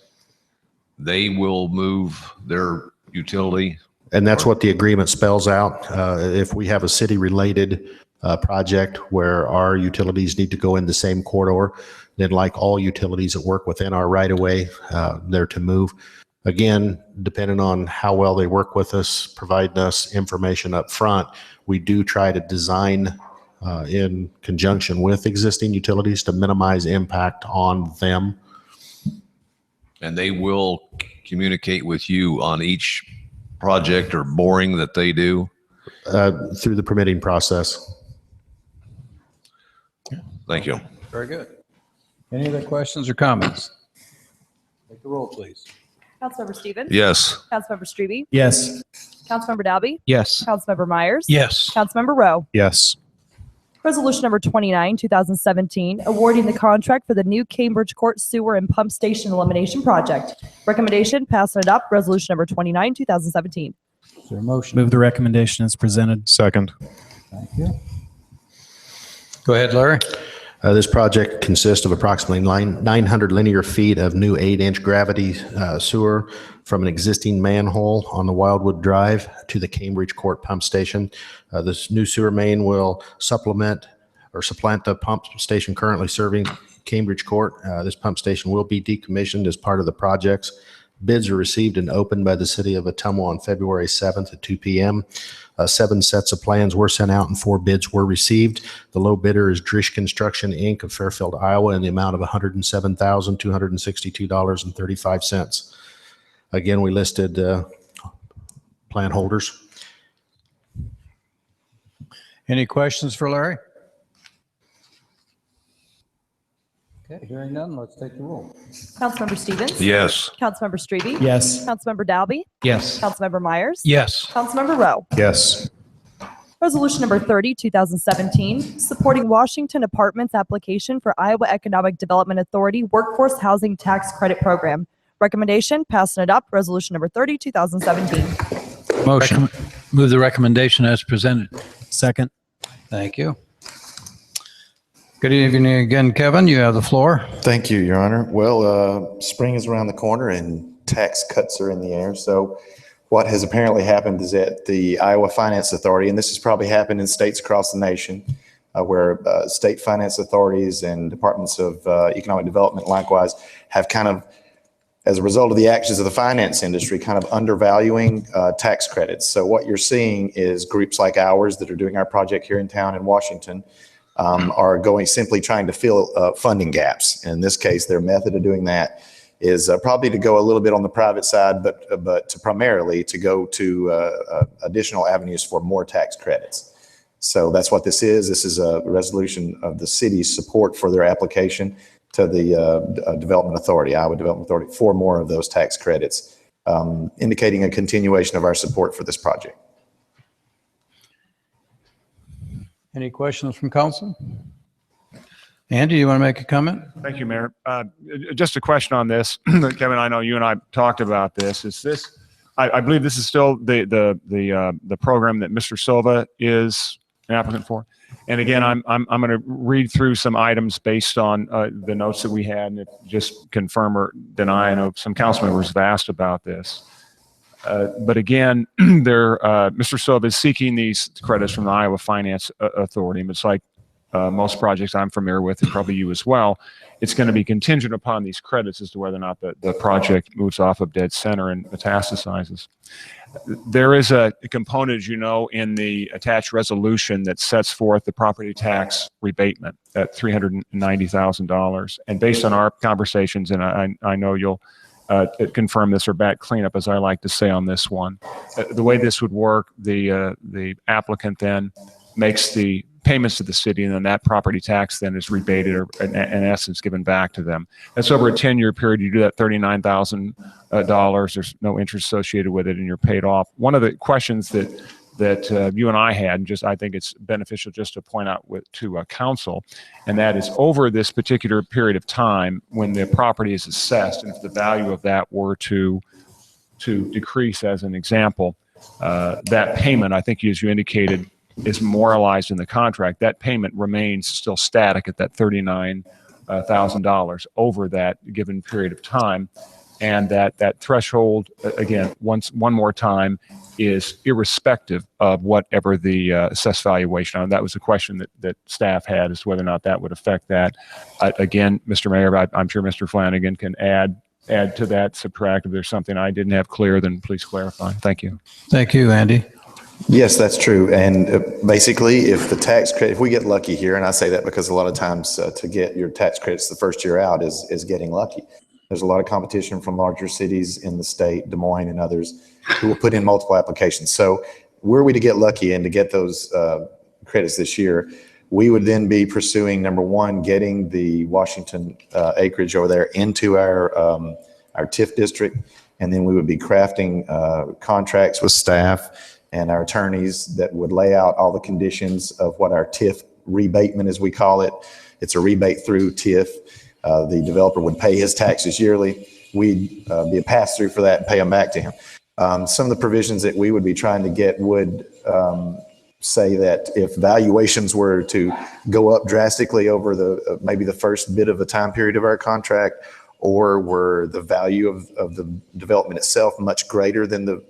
they will move their utility. And that's what the agreement spells out. If we have a city-related project where our utilities need to go in the same corridor, then like all utilities that work within our right-of-way, they're to move. Again, depending on how well they work with us, providing us information up front, we do try to design in conjunction with existing utilities to minimize impact on them. And they will communicate with you on each project or boring that they do? Through the permitting process. Thank you. Very good. Any other questions or comments? Take the roll, please. Councilmember Stevens? Yes. Councilmember Strebe? Yes. Councilmember Dalby? Yes. Councilmember Myers? Yes. Councilmember Rowe? Yes. Resolution number 29, 2017, awarding the contract for the new Cambridge Court Sewer and Pump Station Elimination Project. Recommendation, pass and adopt resolution number 29, 2017. Is there a motion? Move the recommendation as presented. Second. Thank you. Go ahead, Larry. This project consists of approximately 900 linear feet of new 8-inch gravity sewer from an existing manhole on the Wildwood Drive to the Cambridge Court Pump Station. This new sewer main will supplement or supplant the pump station currently serving Cambridge Court. This pump station will be decommissioned as part of the projects. Bids are received and opened by the city of Ottumwa on February 7th at 2 p.m. 7 sets of plans were sent out and 4 bids were received. The low bidder is Drish Construction, Inc. of Fairfield, Iowa, in the amount of $107,262.35. Again, we listed plan holders. Any questions for Larry? Okay, hearing none, let's take the roll. Councilmember Stevens? Yes. Councilmember Strebe? Yes. Councilmember Dalby? Yes. Councilmember Myers? Yes. Councilmember Rowe? Yes. Resolution number 30, 2017, supporting Washington Apartments application for Iowa Economic Development Authority Workforce Housing Tax Credit Program. Recommendation, pass and adopt resolution number 30, 2017. Motion. Move the recommendation as presented. Second. Thank you. Good evening again, Kevin. You have the floor. Thank you, Your Honor. Well, spring is around the corner and tax cuts are in the air. So what has apparently happened is that the Iowa Finance Authority, and this has probably happened in states across the nation, where state finance authorities and departments of economic development likewise have kind of, as a result of the actions of the finance industry, kind of undervaluing tax credits. So what you're seeing is groups like ours that are doing our project here in town in Washington are simply trying to fill funding gaps. In this case, their method of doing that is probably to go a little bit on the private side, but primarily to go to additional avenues for more tax credits. So that's what this is. This is a resolution of the city's support for their application to the Development Authority, Iowa Development Authority, for more of those tax credits, indicating a continuation of our support for this project. Any questions from council? Andy, you want to make a comment? Thank you, Mayor. Just a question on this. Kevin, I know you and I talked about this. Is this, I believe this is still the program that Mr. Silva is an applicant for. And again, I'm going to read through some items based on the notes that we had, and just confirm or deny. I know some council members have asked about this. But again, Mr. Silva is seeking these credits from the Iowa Finance Authority. And it's like most projects I'm familiar with, and probably you as well, it's going to be contingent upon these credits as to whether or not the project moves off of dead center and metastasizes. There is a component, as you know, in the attached resolution that sets forth the property tax rebatement at $390,000. And based on our conversations, and I know you'll confirm this or back cleanup, as I like to say on this one. The way this would work, the applicant then makes the payments to the city, and then that property tax then is rebated or in essence given back to them. That's over a 10-year period. You do that $39,000. There's no interest associated with it, and you're paid off. One of the questions that that you and I had, and I think it's beneficial just to point out to council, and that is over this particular period of time when the property is assessed, and if the value of that were to decrease, as an example, that payment, I think, as you indicated, is memorialized in the contract. That payment remains still static at that $39,000 over that given period of time, and that threshold, again, one more time, is irrespective of whatever the assessed valuation. And that was a question that staff had, as to whether or not that would affect that. Again, Mr. Mayor, I'm sure Mr. Flanagan can add to that, subtract. If there's something I didn't have clear, then please clarify. Thank you. Thank you, Andy. Yes, that's true. And basically, if the tax credit, if we get lucky here, and I say that because a lot of times to get your tax credits the first year out is getting lucky. There's a lot of competition from larger cities in the state, Des Moines and others, who will put in multiple applications. So were we to get lucky and to get those credits this year, we would then be pursuing, number one, getting the Washington acreage over there into our TIF district, and then we would be crafting contracts with staff and our attorneys that would lay out all the conditions of what our TIF rebatement, as we call it. It's a rebate through TIF. The developer would pay his taxes yearly. We'd be a pass-through for that and pay them back to him. Some of the provisions that we would be trying to get would say that if valuations were to go up drastically over maybe the first bit of a time period of our contract, or were the value of the development itself much greater than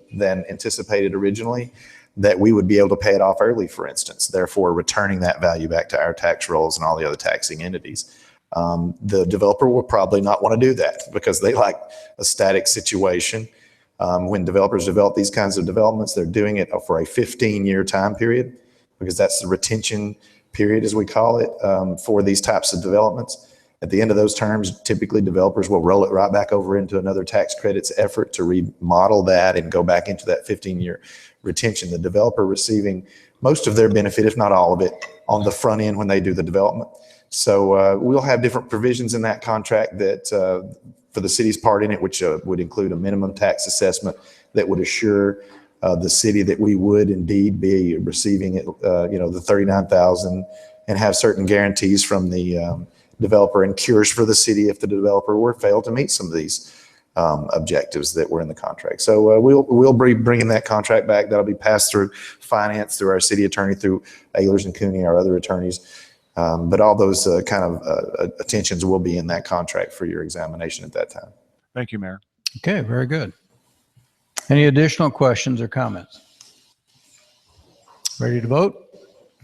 anticipated originally, that we would be able to pay it off early, for instance, therefore returning that value back to our tax rolls and all the other taxing entities. The developer will probably not want to do that because they like a static situation. When developers develop these kinds of developments, they're doing it for a 15-year time period, because that's the retention period, as we call it, for these types of developments. At the end of those terms, typically developers will roll it right back over into another tax credits effort to remodel that and go back into that 15-year retention. The developer receiving most of their benefit, if not all of it, on the front end when they do the development. So we'll have different provisions in that contract that for the city's part in it, which would include a minimum tax assessment that would assure the city that we would indeed be receiving it, the $39,000, and have certain guarantees from the developer and cures for the city if the developer were failed to meet some of these objectives that were in the contract. So we'll be bringing that contract back. That'll be passed through finance, through our city attorney, through Ehlers and Cooney, our other attorneys. But all those kind of attentions will be in that contract for your examination at that time. Thank you, Mayor. Okay, very good. Any additional questions or comments? Ready to vote?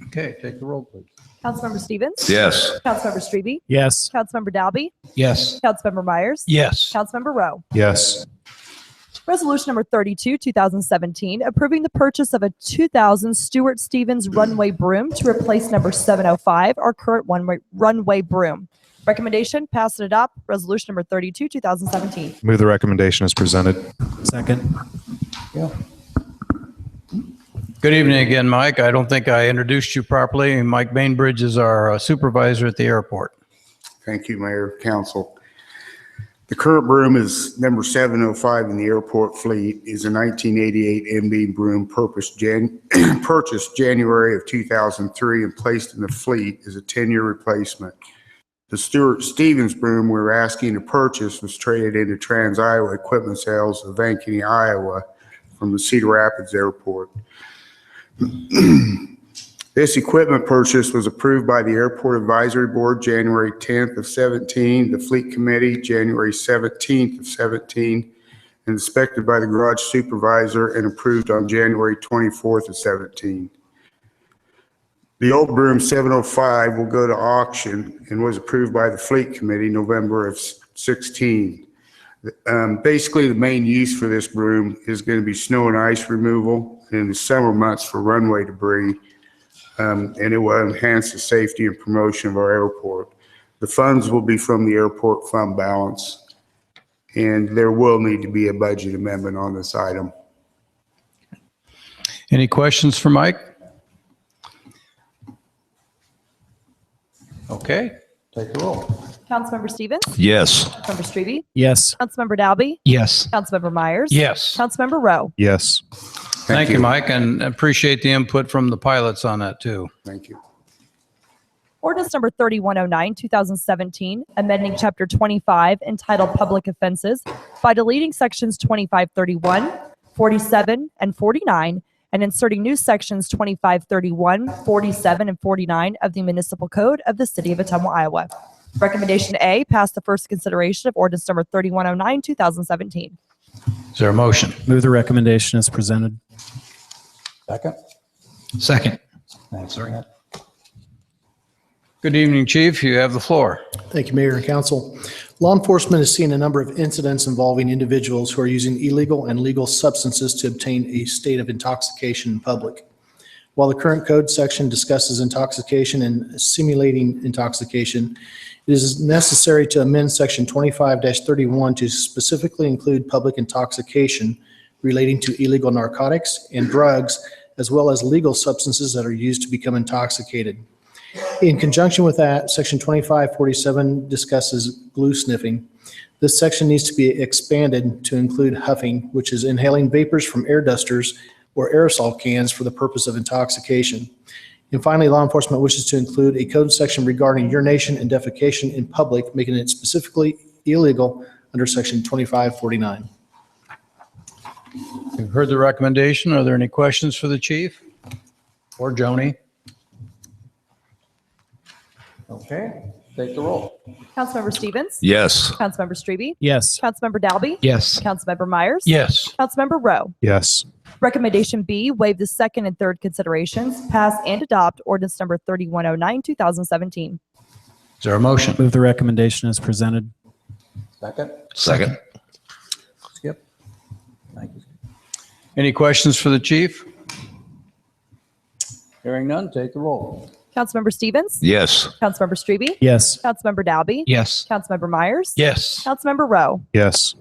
Okay, take the roll, please. Councilmember Stevens? Yes. Councilmember Strebe? Yes. Councilmember Dalby? Yes. Councilmember Myers? Yes. Councilmember Rowe? Yes. Resolution number 32, 2017, approving the purchase of a 2000 Stuart Stevens runway broom to replace number 705, our current runway broom. Recommendation, pass and adopt resolution number 32, 2017. Move the recommendation as presented. Second. Good evening again, Mike. I don't think I introduced you properly. Mike Bainbridge is our supervisor at the airport. Thank you, Mayor, Council. The current broom is number 705 in the airport fleet, is a 1988 MB broom purchased January of 2003 and placed in the fleet as a 10-year replacement. The Stuart Stevens broom we were asking to purchase was traded into Trans-Iowa Equipment Sales of Ankeny, Iowa from the Cedar Rapids Airport. This equipment purchase was approved by the Airport Advisory Board January 10th of 17, the Fleet Committee January 17th of 17, and inspected by the Garage Supervisor and approved on January 24th of 17. The old broom 705 will go to auction and was approved by the Fleet Committee November of 16. Basically, the main use for this broom is going to be snow and ice removal, and in the summer months for runway debris. And it will enhance the safety and promotion of our airport. The funds will be from the airport fund balance, and there will need to be a budget amendment on this item. Any questions for Mike? Okay, take the roll. Councilmember Stevens? Yes. Councilmember Strebe? Yes. Councilmember Dalby? Yes. Councilmember Myers? Yes. Councilmember Rowe? Yes. Thank you, Mike, and appreciate the input from the pilots on that too. Thank you. Ordinance number 3109, 2017, amending Chapter 25 entitled Public Offenses by deleting sections 2531, 47, and 49, and inserting new sections 2531, 47, and 49 of the Municipal Code of the City of Ottumwa, Iowa. Recommendation A, pass the first consideration of ordinance number 3109, 2017. Is there a motion? Move the recommendation as presented. Second. Second. Thanks, sir. Good evening, Chief. You have the floor. Thank you, Mayor and Council. Law enforcement has seen a number of incidents involving individuals who are using illegal and legal substances to obtain a state of intoxication in public. While the current code section discusses intoxication and simulating intoxication, it is necessary to amend section 25-31 to specifically include public intoxication relating to illegal narcotics and drugs, as well as legal substances that are used to become intoxicated. In conjunction with that, section 2547 discusses glue sniffing. This section needs to be expanded to include huffing, which is inhaling vapors from air dusters or aerosol cans for the purpose of intoxication. And finally, law enforcement wishes to include a code section regarding urination and defecation in public, making it specifically illegal under section 2549. You've heard the recommendation. Are there any questions for the chief or Joni? Okay, take the roll. Councilmember Stevens? Yes. Councilmember Strebe? Yes. Councilmember Dalby? Yes. Councilmember Myers? Yes. Councilmember Rowe? Yes. Recommendation B, waive the second and third considerations, pass and adopt ordinance number 3109, 2017. Is there a motion? Move the recommendation as presented. Second. Second. Skip. Thank you. Any questions for the chief? Hearing none, take the roll. Councilmember Stevens? Yes. Councilmember Strebe? Yes. Councilmember Dalby? Yes. Councilmember Myers? Yes. Councilmember Rowe? Yes.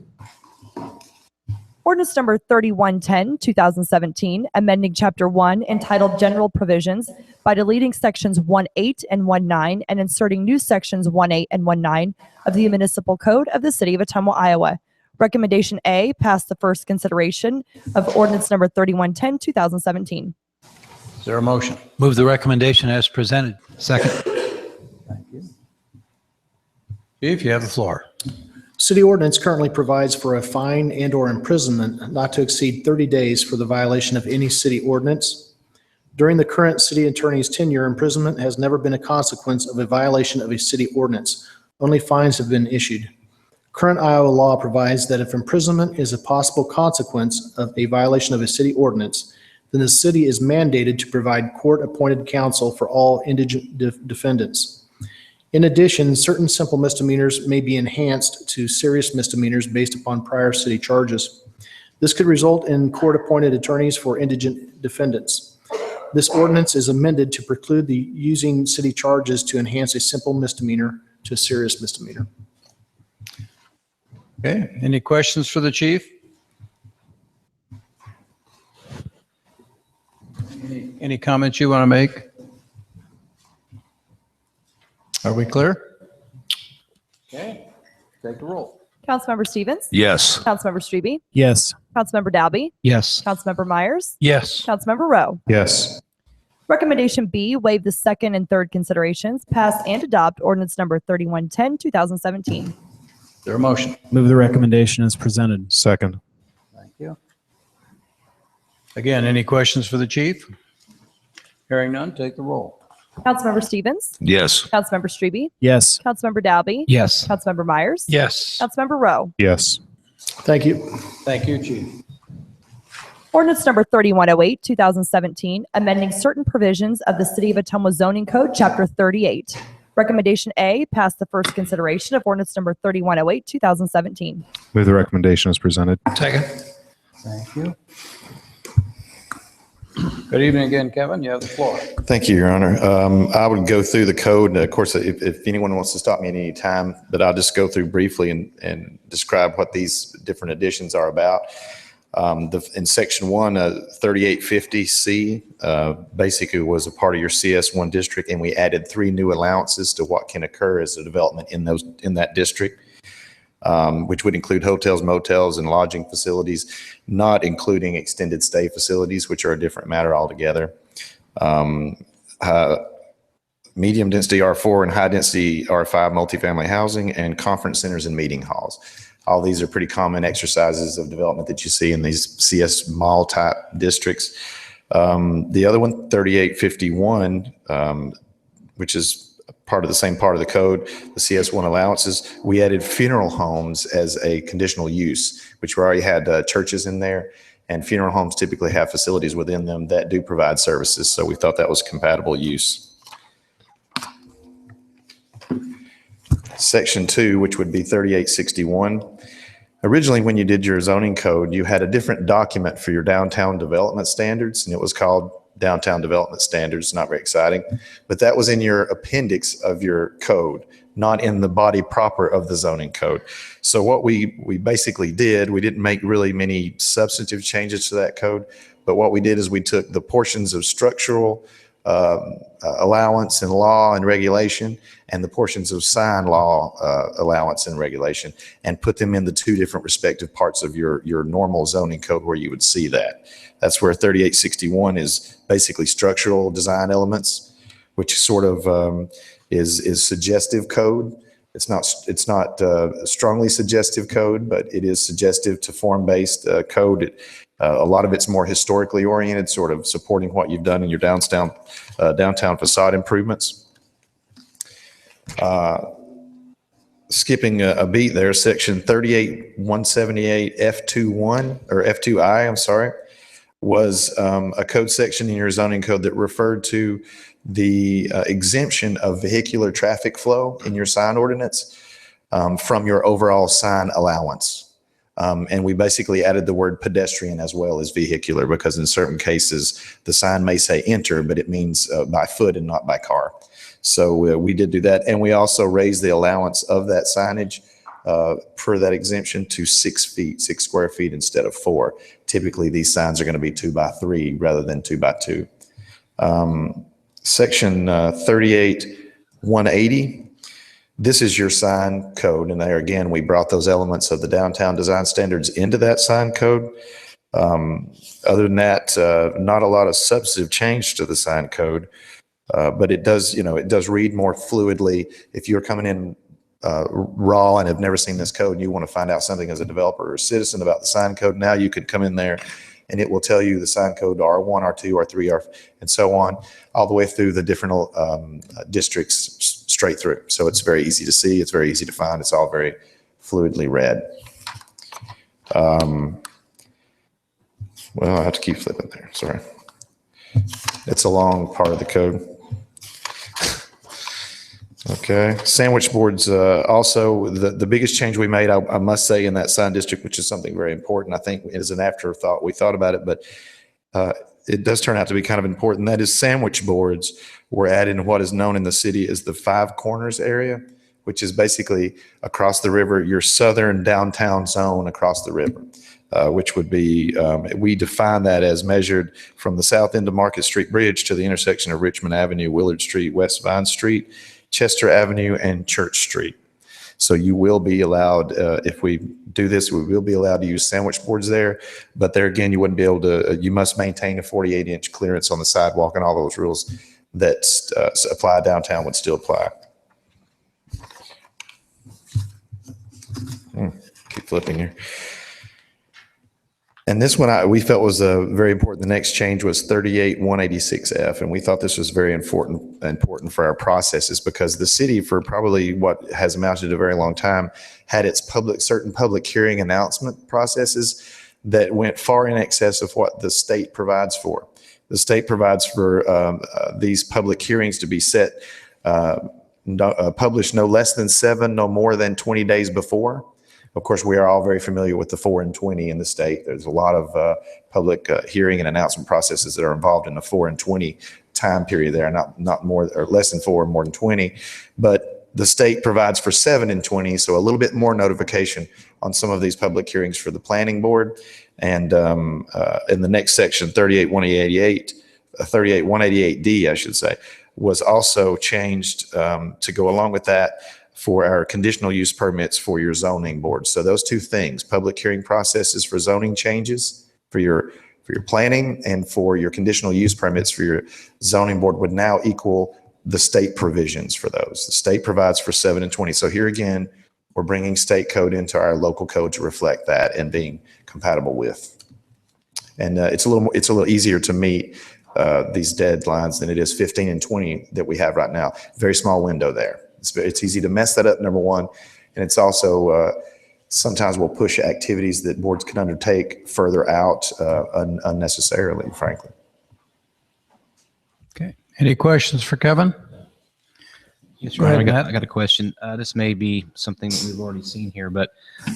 Ordinance number 3110, 2017, amending Chapter 1 entitled General Provisions by deleting sections 1.8 and 1.9 and inserting new sections 1.8 and 1.9 of the Municipal Code of the City of Ottumwa, Iowa. Recommendation A, pass the first consideration of ordinance number 3110, 2017. Is there a motion? Move the recommendation as presented. Second. Thank you. Chief, you have the floor. City ordinance currently provides for a fine and/or imprisonment not to exceed 30 days for the violation of any city ordinance. During the current city attorney's tenure, imprisonment has never been a consequence of a violation of a city ordinance. Only fines have been issued. Current Iowa law provides that if imprisonment is a possible consequence of a violation of a city ordinance, then the city is mandated to provide court-appointed counsel for all indigent defendants. In addition, certain simple misdemeanors may be enhanced to serious misdemeanors based upon prior city charges. This could result in court-appointed attorneys for indigent defendants. This ordinance is amended to preclude the using city charges to enhance a simple misdemeanor to a serious misdemeanor. Okay, any questions for the chief? Any comments you want to make? Are we clear? Okay, take the roll. Councilmember Stevens? Yes. Councilmember Strebe? Yes. Councilmember Dalby? Yes. Councilmember Myers? Yes. Councilmember Rowe? Yes. Recommendation B, waive the second and third considerations, pass and adopt ordinance number 3110, 2017. Is there a motion? Move the recommendation as presented. Second. Thank you. Again, any questions for the chief? Hearing none, take the roll. Councilmember Stevens? Yes. Councilmember Strebe? Yes. Councilmember Dalby? Yes. Councilmember Myers? Yes. Councilmember Rowe? Yes. Thank you. Thank you, chief. Ordinance number 3108, 2017, amending certain provisions of the City of Ottumwa Zoning Code, Chapter 38. Recommendation A, pass the first consideration of ordinance number 3108, 2017. Move the recommendation as presented. Second. Thank you. Good evening again, Kevin. You have the floor. Thank you, Your Honor. I would go through the code. Of course, if anyone wants to stop me at any time, but I'll just go through briefly and describe what these different additions are about. In section 1, 3850C, basically was a part of your CS1 district, and we added 3 new allowances to what can occur as a development in that district. which would include hotels, motels, and lodging facilities, not including extended stay facilities, which are a different matter altogether. Medium density R4 and high density R5 multifamily housing, and conference centers and meeting halls. All these are pretty common exercises of development that you see in these CS mall type districts. The other one, 3851, which is part of the same part of the code, the CS1 allowances, we added funeral homes as a conditional use, which we already had churches in there, and funeral homes typically have facilities within them that do provide services. So we thought that was compatible use. Section 2, which would be 3861. Originally, when you did your zoning code, you had a different document for your downtown development standards, and it was called Downtown Development Standards. Not very exciting, but that was in your appendix of your code, not in the body proper of the zoning code. So what we basically did, we didn't make really many substantive changes to that code, but what we did is we took the portions of structural allowance and law and regulation and the portions of sign law allowance and regulation and put them in the two different respective parts of your normal zoning code where you would see that. That's where 3861 is basically structural design elements, which sort of is suggestive code. It's not strongly suggestive code, but it is suggestive to form-based code. A lot of it's more historically oriented, sort of supporting what you've done in your downtown facade improvements. Skipping a beat there, section 38178 F21 or F2I, I'm sorry, was a code section in your zoning code that referred to the exemption of vehicular traffic flow in your sign ordinance from your overall sign allowance. And we basically added the word pedestrian as well as vehicular, because in certain cases, the sign may say enter, but it means by foot and not by car. So we did do that. And we also raised the allowance of that signage per that exemption to 6 feet, 6 square feet instead of 4. Typically, these signs are going to be 2 by 3 rather than 2 by 2. Section 38180. This is your sign code, and there again, we brought those elements of the downtown design standards into that sign code. Other than that, not a lot of substantive change to the sign code, but it does read more fluidly. If you're coming in raw and have never seen this code and you want to find out something as a developer or a citizen about the sign code, now you could come in there and it will tell you the sign code R1, R2, R3, and so on, all the way through the different districts straight through. So it's very easy to see. It's very easy to find. It's all very fluidly read. Well, I have to keep flipping there. Sorry. It's a long part of the code. Okay. Sandwich boards, also the biggest change we made, I must say, in that sign district, which is something very important. I think as an afterthought, we thought about it, but it does turn out to be kind of important. That is, sandwich boards were added in what is known in the city as the Five Corners area, which is basically across the river, your southern downtown zone across the river, which would be, we define that as measured from the south end of Market Street Bridge to the intersection of Richmond Avenue, Willard Street, West Vine Street, Chester Avenue, and Church Street. So you will be allowed, if we do this, we will be allowed to use sandwich boards there. But there again, you wouldn't be able to, you must maintain a 48-inch clearance on the sidewalk, and all those rules that apply downtown would still apply. Keep flipping here. And this one we felt was very important. The next change was 38186F, and we thought this was very important for our processes, because the city, for probably what has amounted to a very long time, had its certain public hearing announcement processes that went far in excess of what the state provides for. The state provides for these public hearings to be set, published no less than 7, no more than 20 days before. Of course, we are all very familiar with the 4 and 20 in the state. There's a lot of public hearing and announcement processes that are involved in the 4 and 20 time period there, not more or less than 4 or more than 20. But the state provides for 7 and 20, so a little bit more notification on some of these public hearings for the planning board. And in the next section, 38188D, I should say, was also changed to go along with that for our conditional use permits for your zoning board. So those two things, public hearing processes for zoning changes for your planning and for your conditional use permits for your zoning board would now equal the state provisions for those. The state provides for 7 and 20. So here again, we're bringing state code into our local code to reflect that and being compatible with. And it's a little easier to meet these deadlines than it is 15 and 20 that we have right now. Very small window there. It's easy to mess that up, number one. And it's also sometimes we'll push activities that boards can undertake further out unnecessarily, frankly. Okay. Any questions for Kevin? Yes, Go Your Honor, ahead, I Matt. got a question. This may be something that we've already seen here, but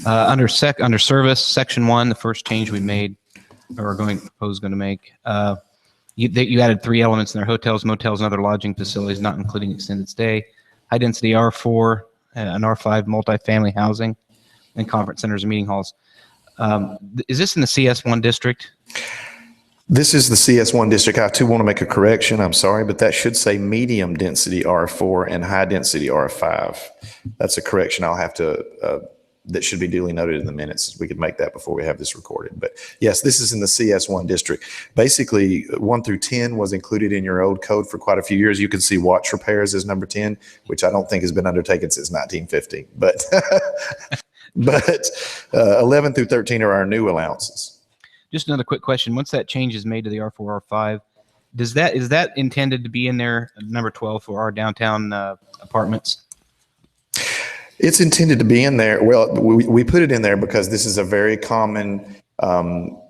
under service, section 1, the first change we made or going to make, you added 3 elements in there: hotels, motels, and other lodging facilities, not including extended stay, high density R4 and R5 multifamily housing, and conference centers and meeting halls. Is this in the CS1 district? This is the CS1 district. I too want to make a correction. I'm sorry, but that should say medium density R4 and high density R5. That's a correction I'll have to, that should be duly noted in the minutes. We could make that before we have this recorded. But yes, this is in the CS1 district. Basically, 1 through 10 was included in your old code for quite a few years. You can see watch repairs as number 10, which I don't think has been undertaken since 1950. But, 11 through 13 are our new allowances. Just another quick question. Once that change is made to the R4, R5, is that intended to be in there, number 12, for our downtown apartments? It's intended to be in there. Well, we put it in there because this is a very common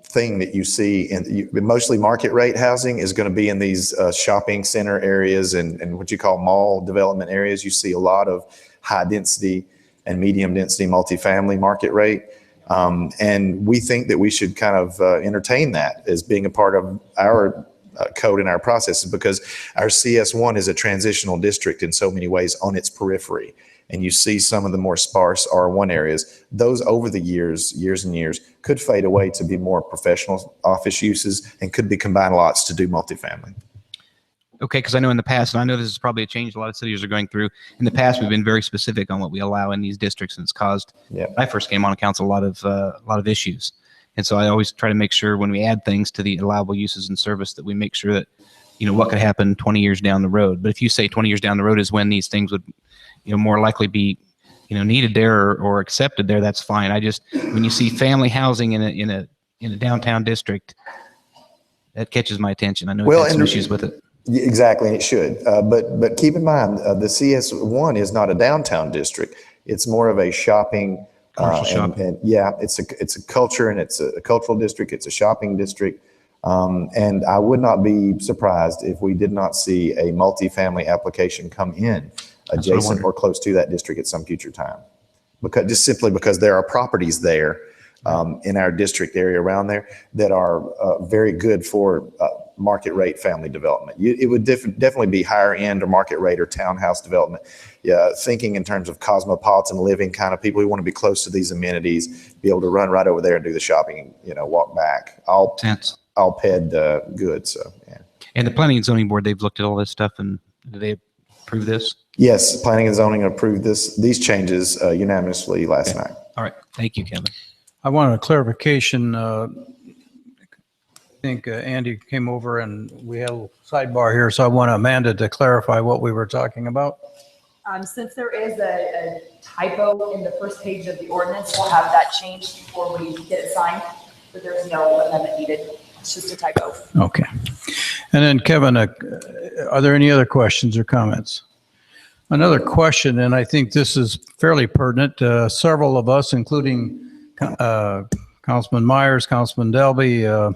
thing that you see in mostly market rate housing is going to be in these shopping center areas and what you call mall development areas. You see a lot of high density and medium density multifamily market rate. And we think that we should kind of entertain that as being a part of our code and our processes, because our CS1 is a transitional district in so many ways on its periphery. And you see some of the more sparse R1 areas, those over the years and years, could fade away to be more professional office uses and could be combined lots to do multifamily. Okay, because I know in the past, and I know this is probably a change a lot of cities are going through. In the past, we've been very specific on what we allow in these districts, and it's caused, when I first came on council, a lot of issues. And so I always try to make sure when we add things to the allowable uses and service that we make sure that, what could happen 20 years down the road. But if you say 20 years down the road is when these things would, more likely be, needed there or accepted there, that's fine. When you see family housing in a downtown district, that catches my attention. I know we've had some issues with it. Exactly, and it should. But keep in mind, the CS1 is not a downtown district. It's more of a shopping. And yeah, it's a culture and it's a cultural district. It's a shopping district. And I would not be surprised if we did not see a multifamily application come in adjacent or close to that district at some future time. Just simply because there are properties there in our district area around there that are very good for market rate family development. It would definitely be higher end or market rate or townhouse development. Yeah, thinking in terms of cosmopolitan living kind of people who want to be close to these amenities, be able to run right over there and do the shopping, walk back. All ped good. So yeah. And the Planning and Zoning Board, they've looked at all this stuff, and do they approve this? Yes, Planning and Zoning approved these changes unanimously last night. All right, thank you, Kevin. I wanted a clarification. I think Andy came over and we had a little sidebar here, so I want Amanda to clarify what we were talking about. Since there is a typo in the first page of the ordinance, we'll have that changed before we get it signed, but there's no amendment needed. It's just a typo. Okay. And then Kevin, are there any other questions or comments? Another question, and I think this is fairly pertinent. Several of us, including Councilman Myers, Councilman Delby,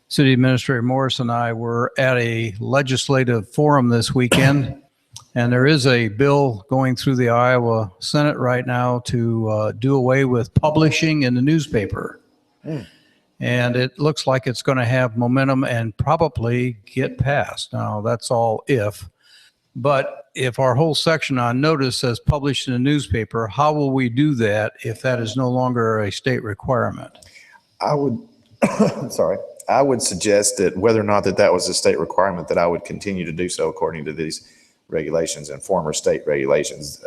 City Administrator Morris, and I were at a legislative forum this weekend. And there is a bill going through the Iowa Senate right now to do away with publishing in the newspaper. And it looks like it's going to have momentum and probably get passed. Now, that's all if. But if our whole section on notice says published in a newspaper, how will we do that if that is no longer a state requirement? I would, I would suggest that whether or not that was a state requirement, that I would continue to do so according to these regulations and former state regulations.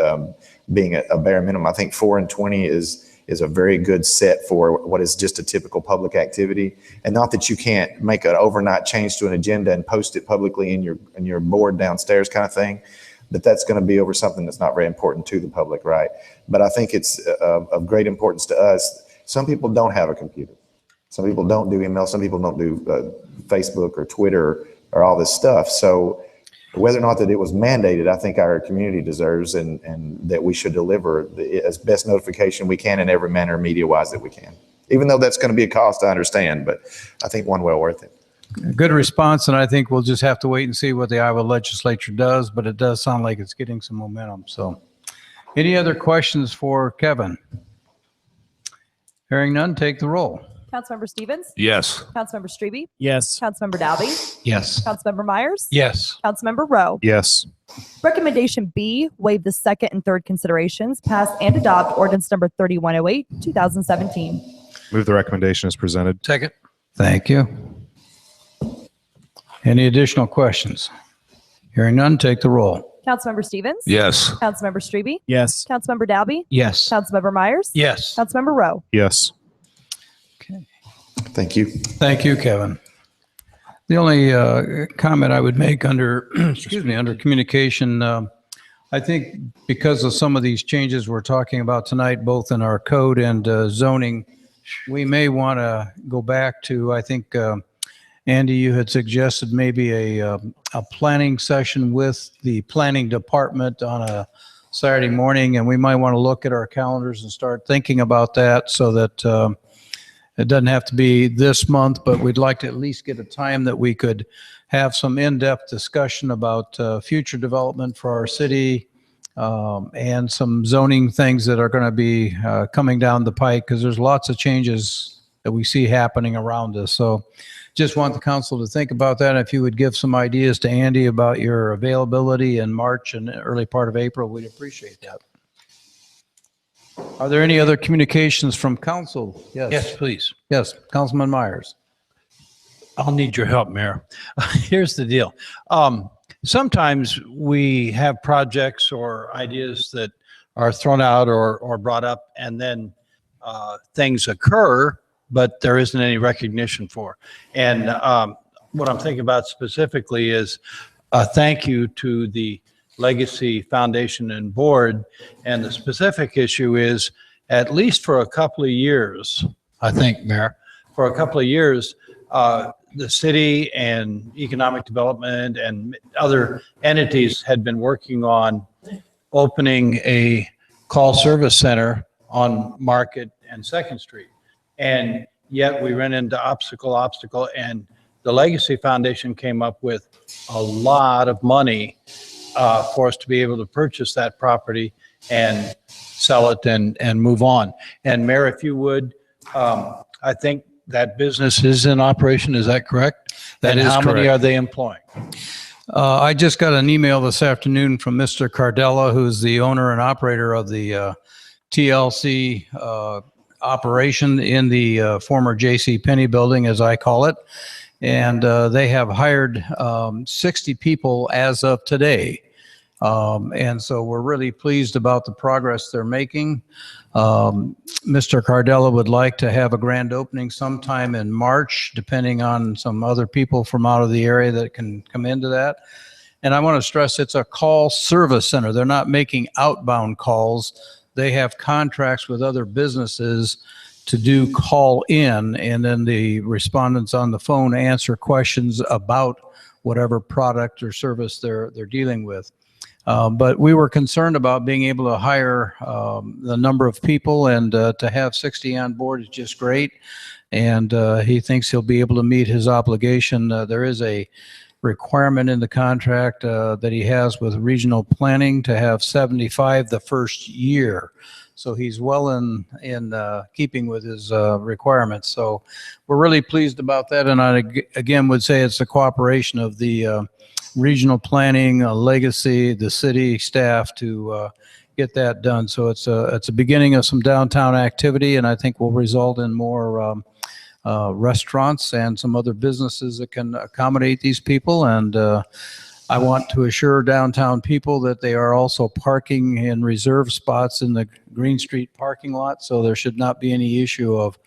Being a bare minimum, I think 4 and 20 is a very good set for what is just a typical public activity. And not that you can't make an overnight change to an agenda and post it publicly in your board downstairs kind of thing, but that's going to be over something that's not very important to the public, right? But I think it's of great importance to us. Some people don't have a computer. Some people don't do email. Some people don't do Facebook or Twitter or all this stuff. So whether or not that it was mandated, I think our community deserves and that we should deliver as best notification we can in every manner media-wise that we can. Even though that's going to be a cost, I understand, but I think one well worth it. Good response, and I think we'll just have to wait and see what the Iowa legislature does, but it does sound like it's getting some momentum. So any other questions for Kevin? Hearing none, take the roll. Councilmember Stevens? Yes. Councilmember Strebe? Yes. Councilmember Dalby? Yes. Councilmember Myers? Yes. Councilmember Rowe? Yes. Recommendation B, waive the second and third considerations, pass and adopt ordinance number 3108, 2017. Move the recommendation as presented. Second. Thank you. Any additional questions? Hearing none, take the roll. Councilmember Stevens? Yes. Councilmember Strebe? Yes. Councilmember Dalby? Yes. Councilmember Myers? Yes. Councilmember Rowe? Yes. Thank you. Thank you, Kevin. The only comment I would make under, excuse me, under communication, I think because of some of these changes we're talking about tonight, both in our code and zoning, we may want to go back to, I think, Andy, you had suggested maybe a planning session with the planning department on a Saturday morning, and we might want to look at our calendars and start thinking about that so that it doesn't have to be this month, but we'd like to at least get a time that we could have some in-depth discussion about future development for our city and some zoning things that are going to be coming down the pike, because there's lots of changes that we see happening around us. So just want the council to think about that. If you would give some ideas to Andy about your availability in March and early part of April, we'd appreciate that. Are there any other communications from council? Yes. Yes, please. Yes, Councilman Myers. I'll need your help, Mayor. Here's the deal. Sometimes we have projects or ideas that are thrown out or brought up, and then things occur, but there isn't any recognition for. And what I'm thinking about specifically is a thank you to the Legacy Foundation and Board. And the specific issue is, at least for a couple of years, I think, Mayor, for a couple of years, the city and economic development and other entities had been working on opening a call service center on Market and 2nd Street. And yet we ran into obstacle, and the Legacy Foundation came up with a lot of money for us to be able to purchase that property and sell it and move on. And Mayor, if you would, I think that business is in operation. Is that correct? That is How many correct. are they employing? I just got an email this afternoon from Mr. Cardella, who's the owner and operator of the TLC operation in the former J.C. Penney building, as I call it. And they have hired 60 people as of today. And so we're really pleased about the progress they're making. Mr. Cardella would like to have a grand opening sometime in March, depending on some other people from out of the area that can come into that. And I want to stress it's a call service center. They're not making outbound calls. They have contracts with other businesses to do call in, and then the respondents on the phone answer questions about whatever product or service they're dealing with. But we were concerned about being able to hire the number of people, and to have 60 on board is just great. And he thinks he'll be able to meet his obligation. There is a requirement in the contract that he has with regional planning to have 75 the first year. So he's well in keeping with his requirements. So we're really pleased about that. And I again would say it's the cooperation of the regional planning, Legacy, the city staff to get that done. So it's a beginning of some downtown activity, and I think will result in more restaurants and some other businesses that can accommodate these people. And I want to assure downtown people that they are also parking in reserved spots in the Green Street parking lot, so there should not be any issue of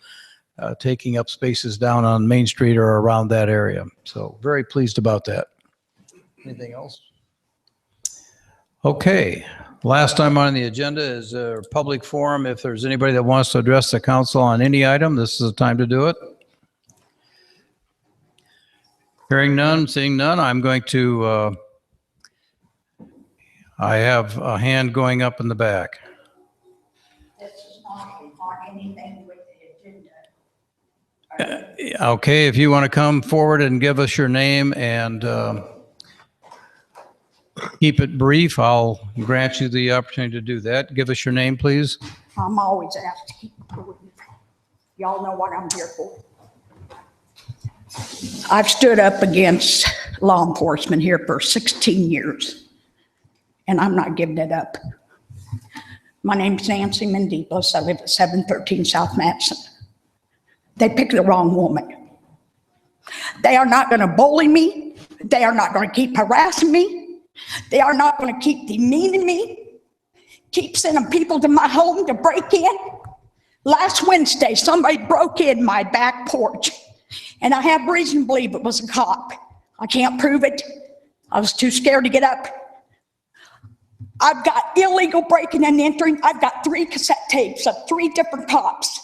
taking up spaces down on Main Street or around that area. So very pleased about that. Anything else? Okay, last time on the agenda is a public forum. If there's anybody that wants to address the council on any item, this is the time to do it. Hearing none, seeing none, I'm going to, I have a hand going up in the back. This is not on anything with the agenda. Okay, if you want to come forward and give us your name and keep it brief, I'll grant you the opportunity to do that. Give us your name, please. I'm always asked to keep it brief. Y'all know what I'm here for. I've stood up against law enforcement here for 16 years, and I'm not giving it up. My name's Nancy Mendipos. I live at 713 South Matson. They picked the wrong woman. They are not going to bully me. They are not going to keep harassing me. They are not going to keep demeaning me, keep sending people to my home to break in. Last Wednesday, somebody broke in my back porch, and I have reason to believe it was a cop. I can't prove it. I was too scared to get up. I've got illegal breaking and entering. I've got 3 cassette tapes of 3 different cops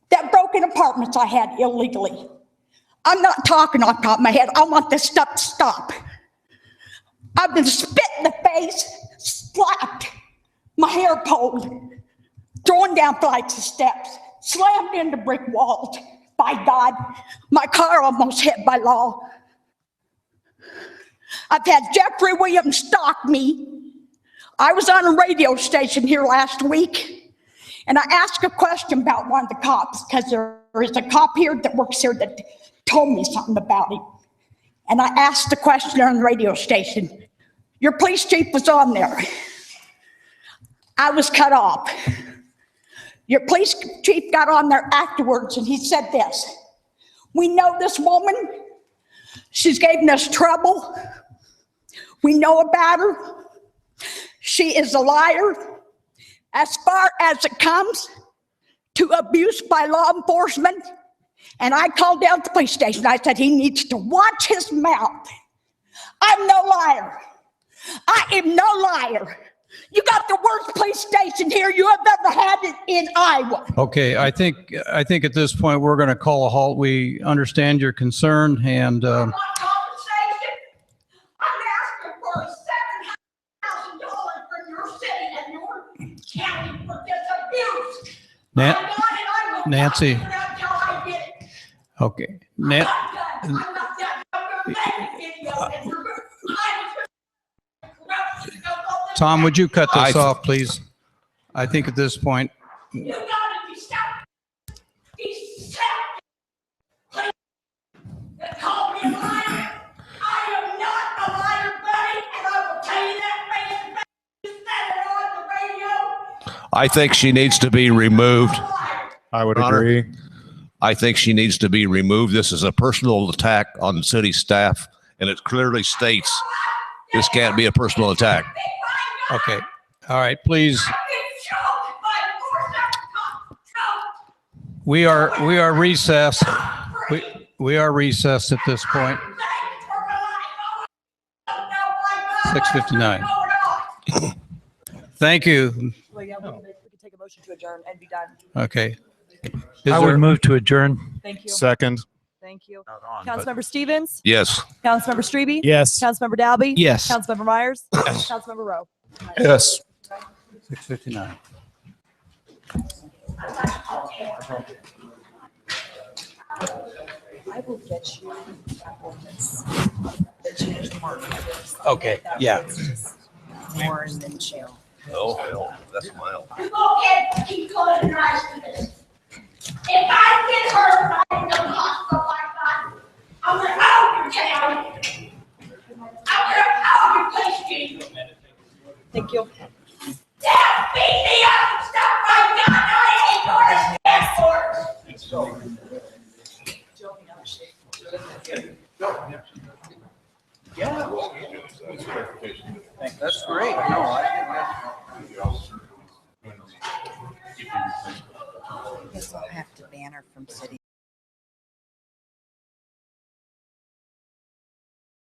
that broke in apartments I had illegally. I'm not talking off the top of my head. I want this stuff to stop. I've been spit in the face, slapped, my hair pulled, thrown down flights of steps, slammed into brick walls. By God, my car almost hit by law. I've had Jeffrey Williams stalk me. I was on a radio station here last week, and I asked a question about one of the cops, because there is a cop here that works here that told me something about him. And I asked the question on the radio station. Your police chief was on there. I was cut off. Your police chief got on there afterwards, and he said this: we know this woman. She's given us trouble. We know about her. She is a liar. As far as it comes to abuse by law enforcement, and I called down to the police station. I said he needs to watch his mouth. I'm no liar. I am no liar. You got the worst police station here you have ever had in Iowa. Okay, I think at this point we're going to call a halt. We understand your concern, and I'm asking for $700,000 from your city and your county for this abuse. Nancy. Okay. Tom, would you cut this off, please? I think at this point. You gotta be stopped. He's stopped. They call me a liar. I am not a liar, buddy, and I will tell you that face. You said it on the radio. I think she needs to be removed. I would Honor, agree. I think she needs to be removed. This is a personal attack on the city staff, and it clearly states this can't be a personal attack. Okay. All right, please. We are recessed. We are recessed at this point. 6:59. Thank you. Well, yeah, we can take a motion to adjourn and be done. Okay. I would move to adjourn. Thank you. Second. Thank you. Councilmember Stevens? Yes. Councilmember Strebe? Yes. Councilmember Dalby? Yes. Councilmember Myers? Councilmember Rowe? Yes. 6:59. I will get you Okay, yeah. more and then chill. Oh, hell, that's mild. Okay, keep going and rise to this. If I get hurt, I go to the hospital like that. I'm gonna out your town. I'm gonna out your place, chief. Thank you. Yeah, beat me up and stuff like that. I ain't going to stand for it. That's great. No, Guess I'll have to ban her from city.